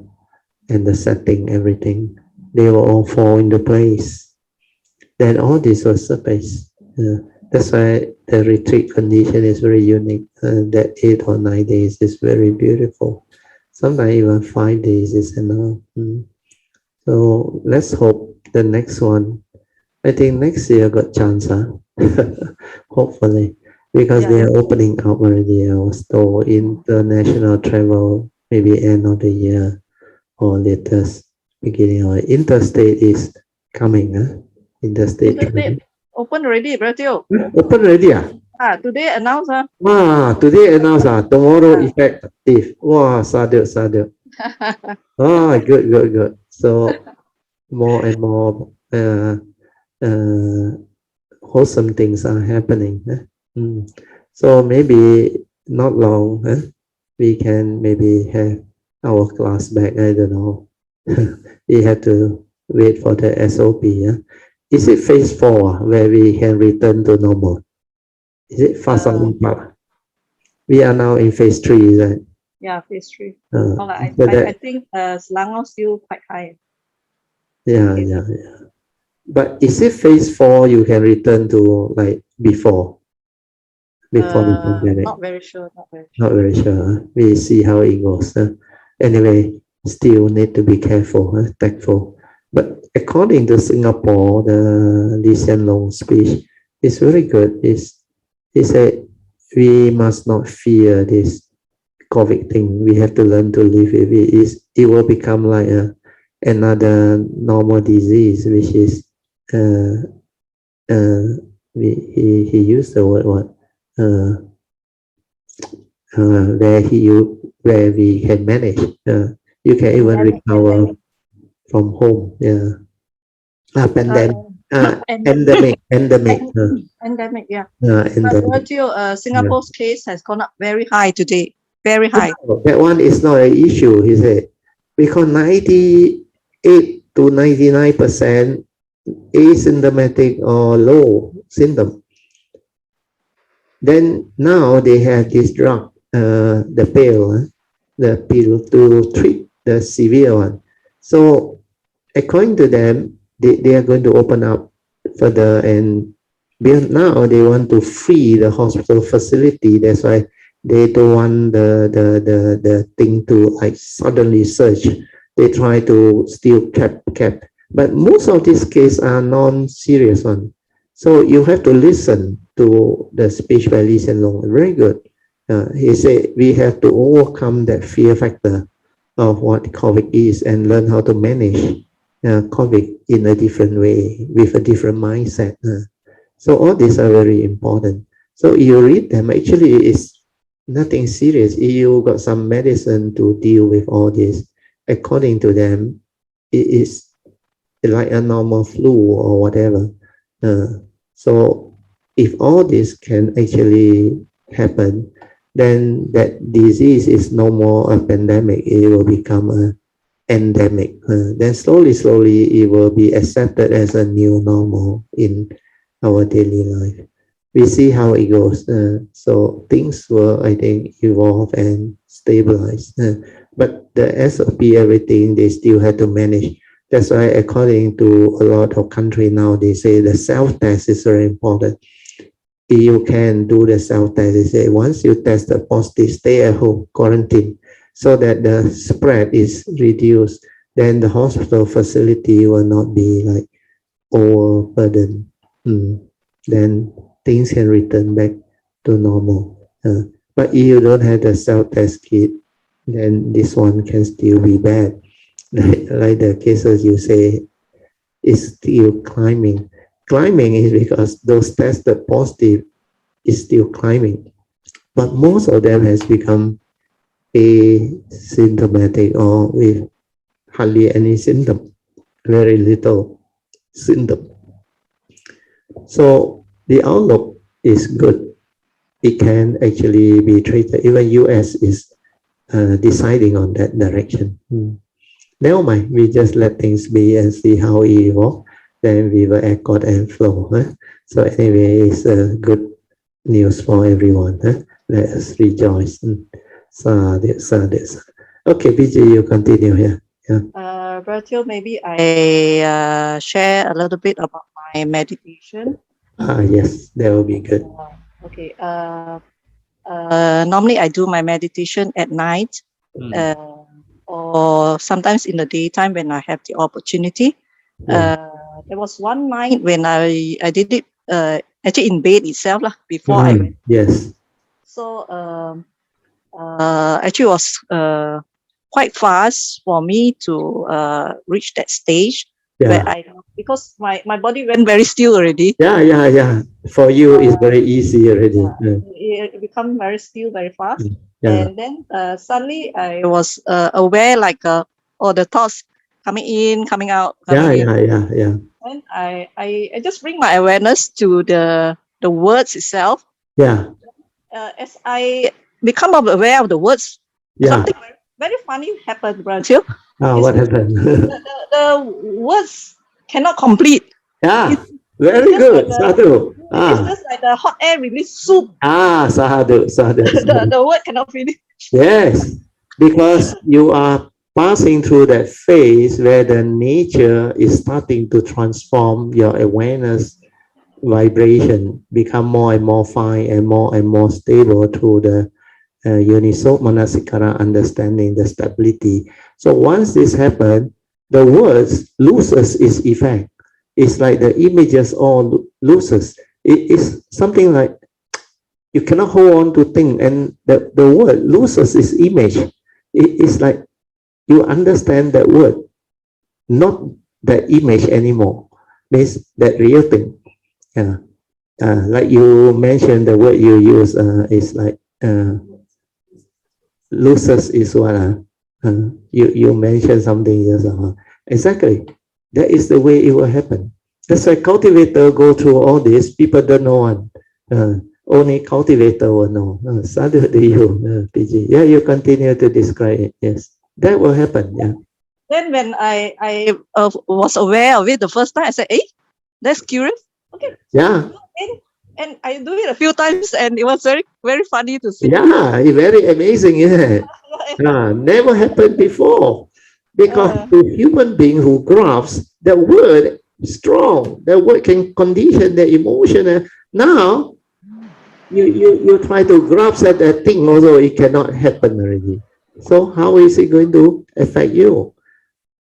and the setting, everything, they will all fall into place. Then all this will surface. That's why the retreat condition is very unique. That 8 or 9 days is very beautiful. Sometimes even 5 days is enough. So let's hope the next one. I think next year got chance, hopefully, because they are opening up already. I was told international travel maybe end of the year or latest beginning of interstate is coming. Interstate open already, Brazil. Open already. Today announced. Today announced. Tomorrow effective. Wow, sadhu. Good. So more and more wholesome things are happening. So maybe not long, we can maybe have our class back. I don't know. We have to wait for the SOP. Is it phase 4 where we can return to normal? Is it fast? We are now in phase 3, is it? Yeah, phase 3. I think Selangor still quite high. Yeah. But is it phase 4 you can return to like before the pandemic? Not very sure. Not very sure. We see how it goes. Anyway, still need to be careful, tactful. But according to Singapore, the Lee Hsien Loong speech is very good. He said we must not fear this COVID thing. We have to learn to live with it. It will become like another normal disease, which is he used the word what where we can manage. You can even recover from home. Yeah. Pandemic. Endemic. Endemic. Yeah. But Singapore's case has gone up very high today. Very high. That one is not an issue, he said, because 98 to 99% asymptomatic or low symptom. Then now they have this drug, the pill to treat the severe one. So according to them, they are going to open up further, and now they want to free the hospital facility. That's why they don't want the thing to like suddenly surge. They try to still cap. But most of these cases are non-serious ones. So you have to listen to the speech by Lee Hsien Loong. Very good. He said we have to overcome that fear factor of what COVID is and learn how to manage COVID in a different way with a different mindset. So all these are very important. So you read them, actually it's nothing serious. You got some medicine to deal with all this. According to them, it is like a normal flu or whatever. So if all this can actually happen, then that disease is no more a pandemic. It will become an endemic. Then slowly it will be accepted as a new normal in our daily life. We see how it goes. So things will, I think, evolve and stabilize. But the SOP, everything, they still have to manage. That's why according to a lot of countries now, they say the self-test is very important. You can do the self-test. They say once you test the positive, stay at home, quarantine, so that the spread is reduced. Then the hospital facility will not be like overburdened. Then things can return back to normal. But if you don't have the self-test kit, then this one can still be bad. Like the cases you say is still climbing. Climbing is because those tested positive is still climbing. But most of them has become asymptomatic or with hardly any symptom, very little symptom. So the outlook is good. It can actually be treated. Even US is deciding on that direction. Never mind, we just let things be and see how it evolves. Then we will accord and flow. So anyway, it's good news for everyone. Let us rejoice. Sadhu. Okay, BJ, you continue here. Yeah. Bertil, maybe I share a little bit about my meditation. Yes, that will be good. Okay. Normally I do my meditation at night. Or sometimes in the daytime when I have the opportunity. There was one night when I did it actually in bed itself before I went. Yes. So actually it was quite fast for me to reach that stage where because my body went very still already. Yeah. For you it's very easy already. It become very still very fast. And then suddenly I was aware like the thoughts coming in, coming out, coming in. And I just bring my awareness to the words itself. As I become aware of the words, something very funny happened, Bertil. What happened? the words cannot complete. Very good. Sadhu. It's just like the hot air release soup. Sadhu. The word cannot finish. Yes. because you are passing through that phase where the nature is starting to transform your awareness vibration, become more and more fine and more stable through the Uniso Manasikara understanding, the stability. So once this happens, the words loses its effect. It's like the images all loses. It is something like you cannot hold on to things, and the word loses its image. It's like you understand that word, not the image anymore. Means that real thing. Yeah. Like you mentioned, the word you use is like loses is what you mentioned something else. Exactly. That is the way it will happen. That's why cultivator go through all this. People don't know one. Only cultivator will know. Sadhu to you, PG. Yeah, you continue to describe it. Yes, that will happen. Yeah. Then when I was aware of it the first time, I said, "Hey, that's curious." Okay. Yeah. And I do it a few times, and it was very, very funny to see. Yeah, very amazing, isn't it? Never happened before. Because to human being who grasps the word strong, the word can condition the emotion. Now you try to grasp at that thing, although it cannot happen already. So how is it going to affect you?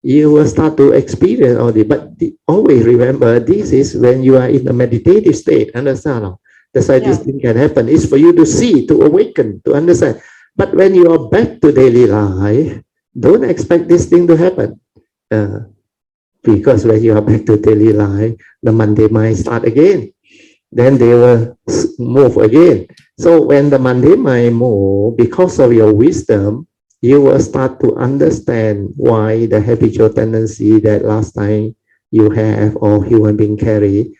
You will start to experience all this. But always remember, this is when you are in a meditative state. Understand? That's why this thing can happen. It's for you to see, to awaken, to understand. But when you are back to daily life, don't expect this thing to happen. Because when you are back to daily life, the Monday mind start again. Then they will move again. So when the Monday mind move, because of your wisdom, you will start to understand why the habitual tendency that last time you have or human being carry,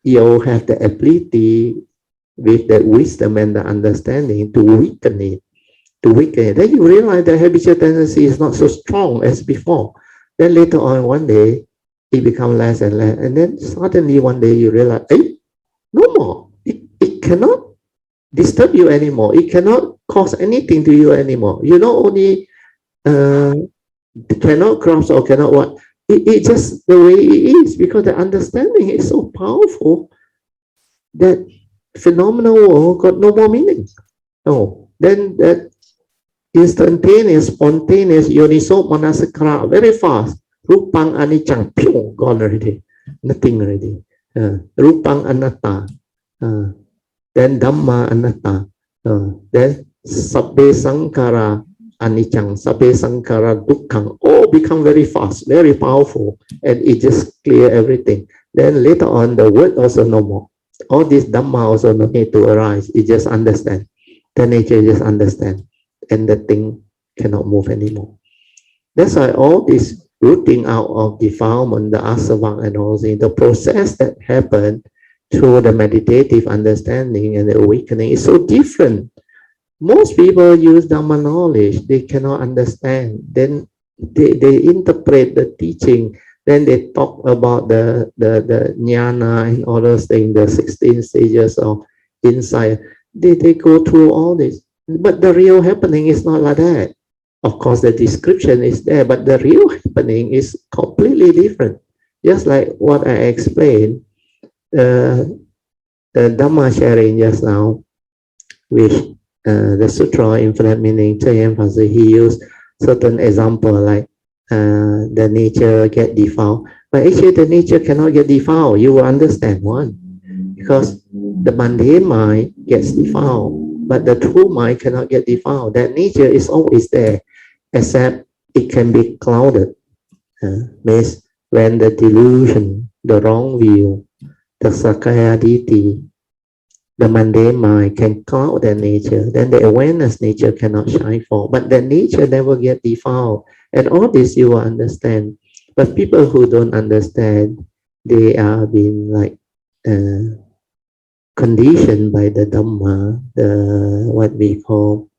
you have the ability with the wisdom and the understanding to weaken it. Then you realize the habitual tendency is not so strong as before. Then later on, one day, it becomes less and less. And then suddenly one day you realize, hey, no more. It cannot disturb you anymore. It cannot cause anything to you anymore. You not only cannot grasp or cannot what. It's just the way it is, because the understanding is so powerful that phenomenal world got no more meaning. No. Then that instantaneous, spontaneous, Yoniso Manasikara, very fast. Rupang Anichang, pew, gone already. Nothing already. Rupang Anatta. Then Dhamma Anatta. Then Sabbe Sankara Anichang, Sabbe Sankara Dukkhang. All become very fast, very powerful. And it just clear everything. Then later on, the word also no more. All this Dhamma also no need to arise. It just understand. The nature just understand. And the thing cannot move anymore. That's why all this rooting out of defilement, the asava and all things, the process that happened through the meditative understanding and the awakening is so different. Most people use Dhamma knowledge, they cannot understand. Then they interpret the teaching, then they talk about the jnana and all those things, the 16 stages of insight. They go through all this. But the real happening is not like that. Of course, the description is there, but the real happening is completely different. Just like what I explained, the Dhamma sharing just now, which the Sutra Infinite Meaning, he used certain example like the nature get defiled. But actually, the nature cannot get defiled. You will understand one. Because the mundane mind gets defiled, but the true mind cannot get defiled. That nature is always there, except it can be clouded. Means when the delusion, the wrong view, the sakaya ditti, the mundane mind can cloud that nature, then the awareness nature cannot shine forth. But the nature never get defiled. And all this you will understand. But people who don't understand, they are being like conditioned by the Dhamma, what we call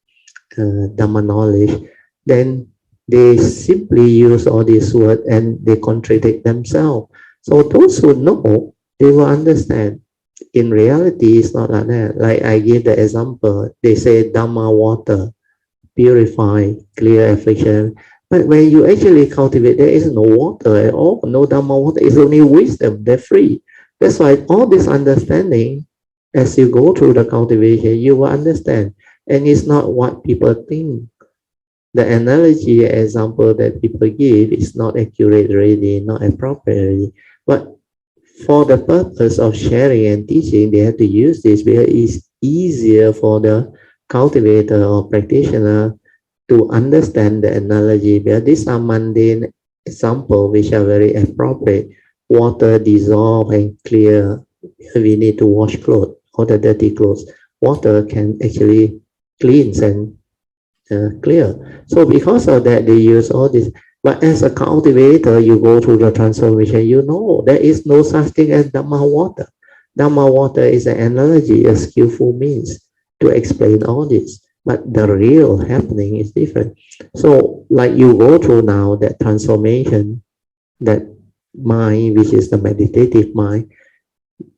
Dhamma knowledge, then they simply use all these words and they contradict themselves. So those who know, they will understand. In reality, it's not like that. Like I give the example, they say Dhamma water. purify, clear affliction. But when you actually cultivate, there is no water at all, no Dhamma water, it's only wisdom, they're free. That's why all this understanding, as you go through the cultivation, you will understand. And it's not what people think. The analogy example that people give is not accurate really, not appropriate really. But for the purpose of sharing and teaching, they have to use this because it's easier for the cultivator or practitioner to understand the analogy. Because these are mundane examples which are very appropriate. Water dissolve and clear. We need to wash clothes or the dirty clothes. Water can actually cleanse and clear. So because of that, they use all this. But as a cultivator, you go through the transformation, you know there is no such thing as Dhamma water. Dhamma water is an analogy, a skillful means to explain all this. But the real happening is different. So like you go through now that transformation, that mind, which is the meditative mind,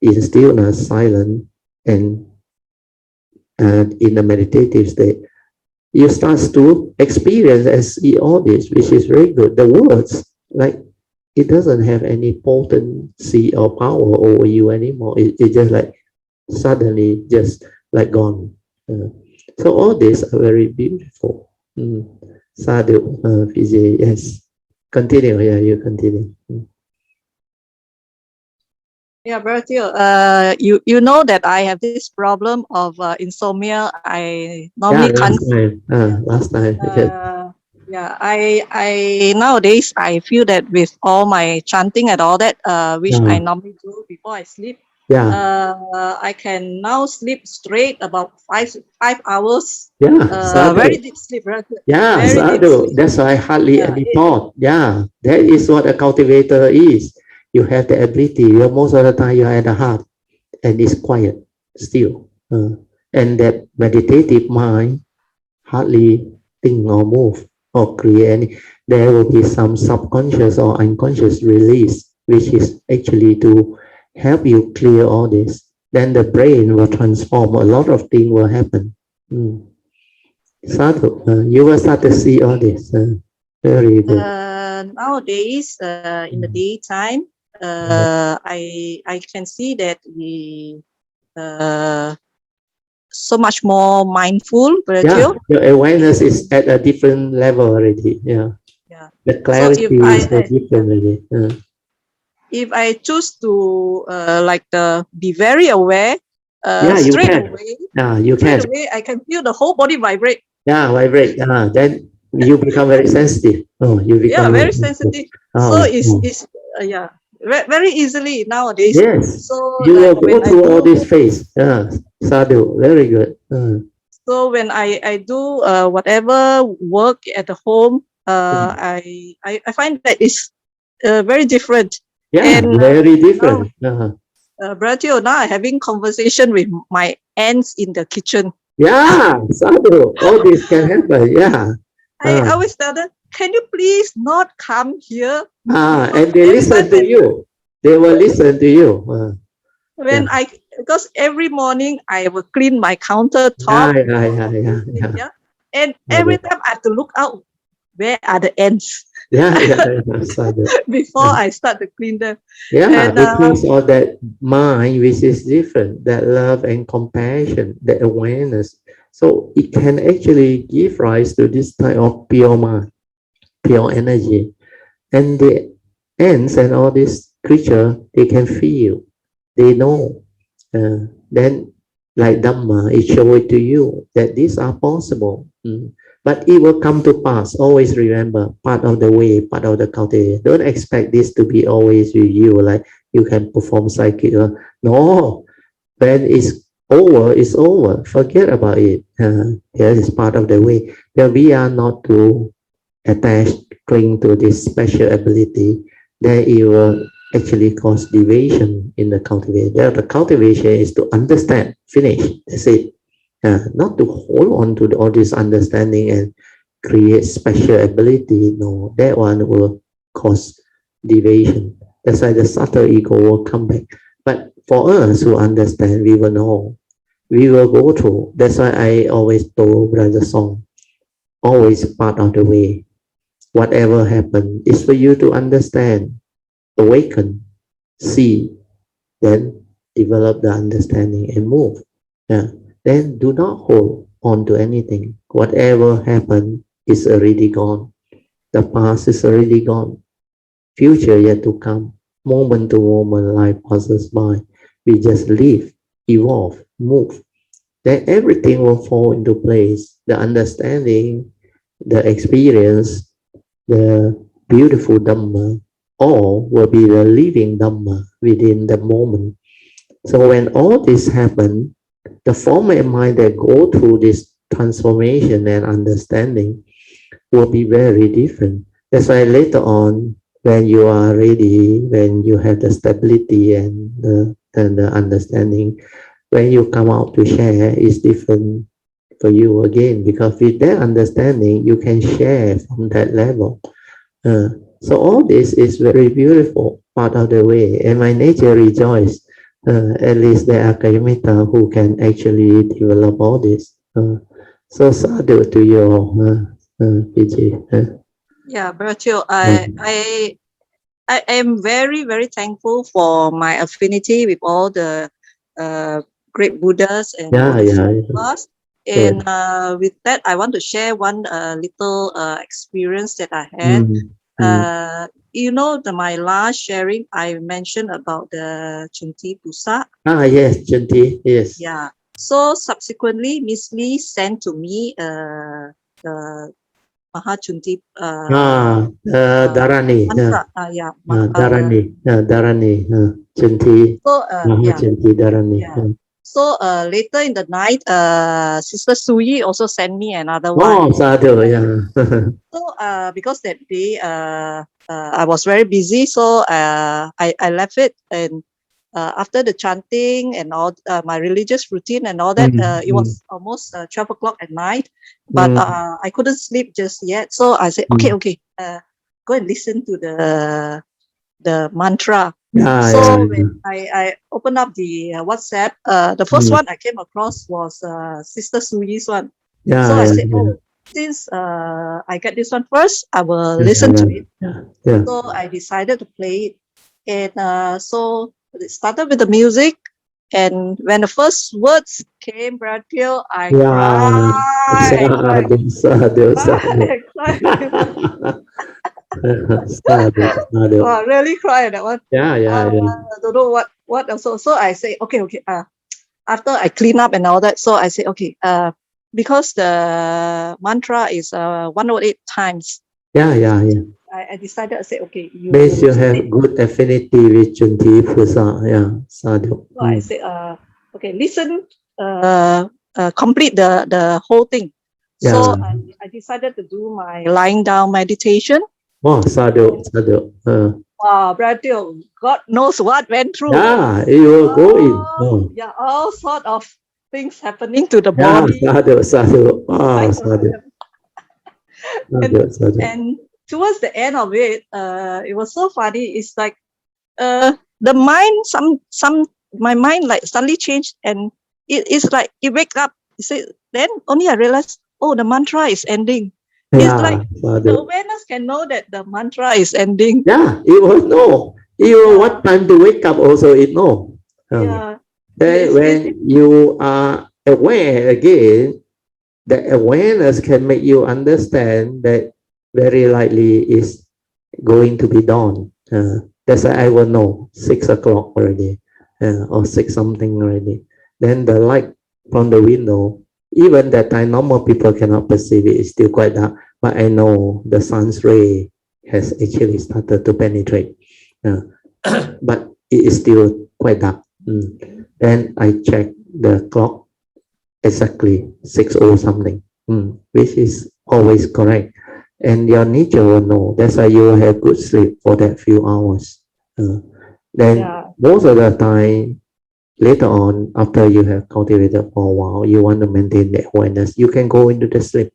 in stillness, silent, and in the meditative state, you start to experience and see all this, which is very good. The words, like, it doesn't have any potency or power over you anymore. It just like suddenly just like gone. So all these are very beautiful. Sadhu, Vijay, yes. Continue, yeah, you continue. Yeah, Bertil, you know that I have this problem of insomnia. I normally can't. Last time. Yeah, I nowadays I feel that with all my chanting and all that, which I normally do before I sleep, I can now sleep straight about five hours. Very deep sleep, right? Yeah, sadhu. That's why hardly any thought. Yeah, that is what a cultivator is. You have the ability. Most of the time you are at the heart and it's quiet, still. And that meditative mind hardly think or move or create any. There will be some subconscious or unconscious release, which is actually to help you clear all this. Then the brain will transform. A lot of things will happen. Sadhu, you will start to see all this. Very good. Nowadays, in the daytime, I can see that we so much more mindful. Yeah, your awareness is at a different level already. Yeah. The clarity is different already. If I choose to be very aware, you straight can. away, You can. straight away, I can feel the whole body vibrate. Yeah, vibrate. Then you become very sensitive. You become very sensitive. So it's very easily nowadays. Yes. So you will go through all this phase. Sadhu, very good. So when I do whatever work at the home, I find that it's very different. Yeah, and, very different. Bertil, now I'm having conversation with my aunts in the kitchen. Yeah, Sadhu, all this can happen. Yeah. I always tell them, can you please not come here? And they listen to you. They will listen to you. Because every morning I will clean my countertop. And every time I have to look out, where are the ants? Before I start to clean them. Yeah, because of that mind, which is different, that love and compassion, that awareness. So it can actually give rise to this type of pure mind, pure energy. And the ants and all these creatures, they can feel, they know. Then, like Dhamma, it shows it to you that these are possible. But it will come to pass. Always remember, part of the way, part of the cultivation. Don't expect this to be always with you, like you can perform psychic. No, when it's over, it's over. Forget about it. Here is part of the way. That we are not to attach, cling to this special ability, then it will actually cause deviation in the cultivation. The cultivation is to understand, finish, that's it. Not to hold on to all this understanding and create special ability. No, that one will cause deviation. That's why the subtle ego will come back. But for us who understand, we will know. We will go through. That's why I always told Brother Song, always part of the way. Whatever happens is for you to understand, awaken, see, then develop the understanding and move. Yeah. Then do not hold on to anything. Whatever happened is already gone. The past is already gone. Future yet to come. Moment to moment, life passes by. We just live, evolve, move. Then everything will fall into place. The understanding, the experience, the beautiful Dhamma, all will be the living Dhamma within the moment. So when all this happen, the form and mind that go through this transformation and understanding will be very different. That's why later on, when you are ready, when you have the stability and the understanding, when you come out to share, it's different for you again, because with that understanding, you can share from that level. So all this is very beautiful part of the way, and my nature rejoice. At least there are Kayamita who can actually develop all this. So sadhu to you, PG. Yeah, Bertil, I am very, very thankful for my affinity with all the great Buddhas and Bodhisattvas. And with that, I want to share one little experience that I had. You know, my last sharing, I mentioned about the Chunti Pusa. Yes, Chunti, yes. Yeah. So subsequently, Miss Lee sent to me the Mahachunti Dharani. mantra. Dharani. Chunti. So Mahachunti Dharani. Yeah. So later in the night, Sister Suyi also sent me another one. Oh, sadhu, yeah. So because that day I was very busy, so I left it, and after the chanting and all my religious routine and all that, it was almost 12 o'clock at night, but I couldn't sleep just yet. So I said, okay, go and listen to the mantra. When I opened up the WhatsApp, the first one I came across was Sister Suyi's one. So I said, since I get this one first, I will listen to it. So I decided to play it. And so it started with the music. And when the first words came, Bradfield, I cried. I really cried that one. I don't know what also. So I say, okay. After I clean up and all that, so I say, okay, because the mantra is 108 times. I decided to say, okay, you have good affinity with Chunti Pusa. Sadhu. So I say, okay, listen, complete the whole thing. So I decided to do my lying down meditation. Oh, sadhu. Wow, Bradfield, God knows what went through. Yeah, you will go in. Yeah, all sort of things happening to the body. Sadhu. Oh, sadhu. And towards the end of it, it was so funny. It's like the mind, my mind like suddenly changed, and it's like it wake up. Then only I realized, oh, the mantra is ending. It's like the awareness can know that the mantra is ending. Yeah, it will know. Even what time to wake up also it know. Then when you are aware again, the awareness can make you understand that very likely is going to be dawn. That's why I will know 6 o'clock already, or 6 something already. Then the light from the window, even that time normal people cannot perceive it, it's still quite dark, but I know the sun's ray has actually started to penetrate. But it is still quite dark. Then I check the clock, exactly 6:00 something, which is always correct. And your nature will know. That's why you will have good sleep for that few hours. Then most of the time, later on, after you have cultivated for a while, you want to maintain the awareness, you can go into the sleep.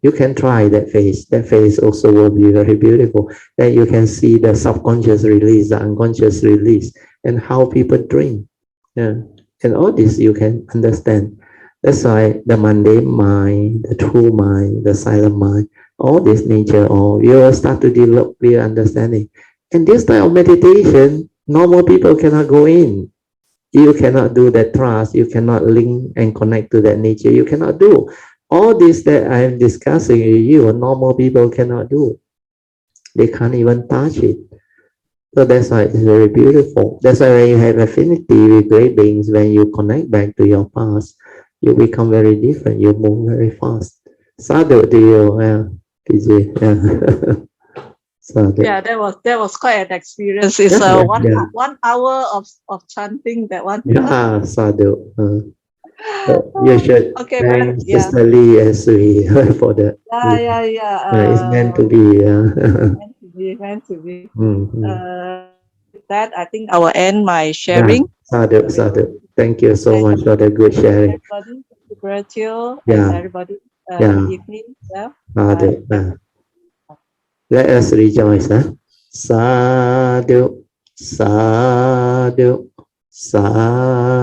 You can try that phase. That phase also will be very beautiful. Then you can see the subconscious release, the unconscious release, and how people dream. And all this you can understand. That's why the mundane mind, the true mind, the silent mind, all this nature, all you will start to develop clear understanding. And this type of meditation, normal people cannot go in. You cannot do that trust. You cannot link and connect to that nature. You cannot do all this that I am discussing with you. Normal people cannot do. They can't even touch it. So that's why it's very beautiful. That's why when you have affinity with great beings, when you connect back to your past, you become very different. You move very fast. Sadhu to you, PJ. Yeah. Sadhu. Yeah, that was quite an experience. It's Yeah, one yeah. 1 hour of chanting, that one. Yeah, sadhu. You should Okay, thank yeah. Sister Lee as we for that. Yeah. It's meant to be. Meant to be. Mm-hmm. With that, I think I will end my Yeah, sharing. sadhu. Thank you so much for the good sharing. Everybody, Virtual, and Yeah, everybody, yeah, evening. Yeah. sadhu. Let us rejoice. Sadhu, sadhu, sadhu.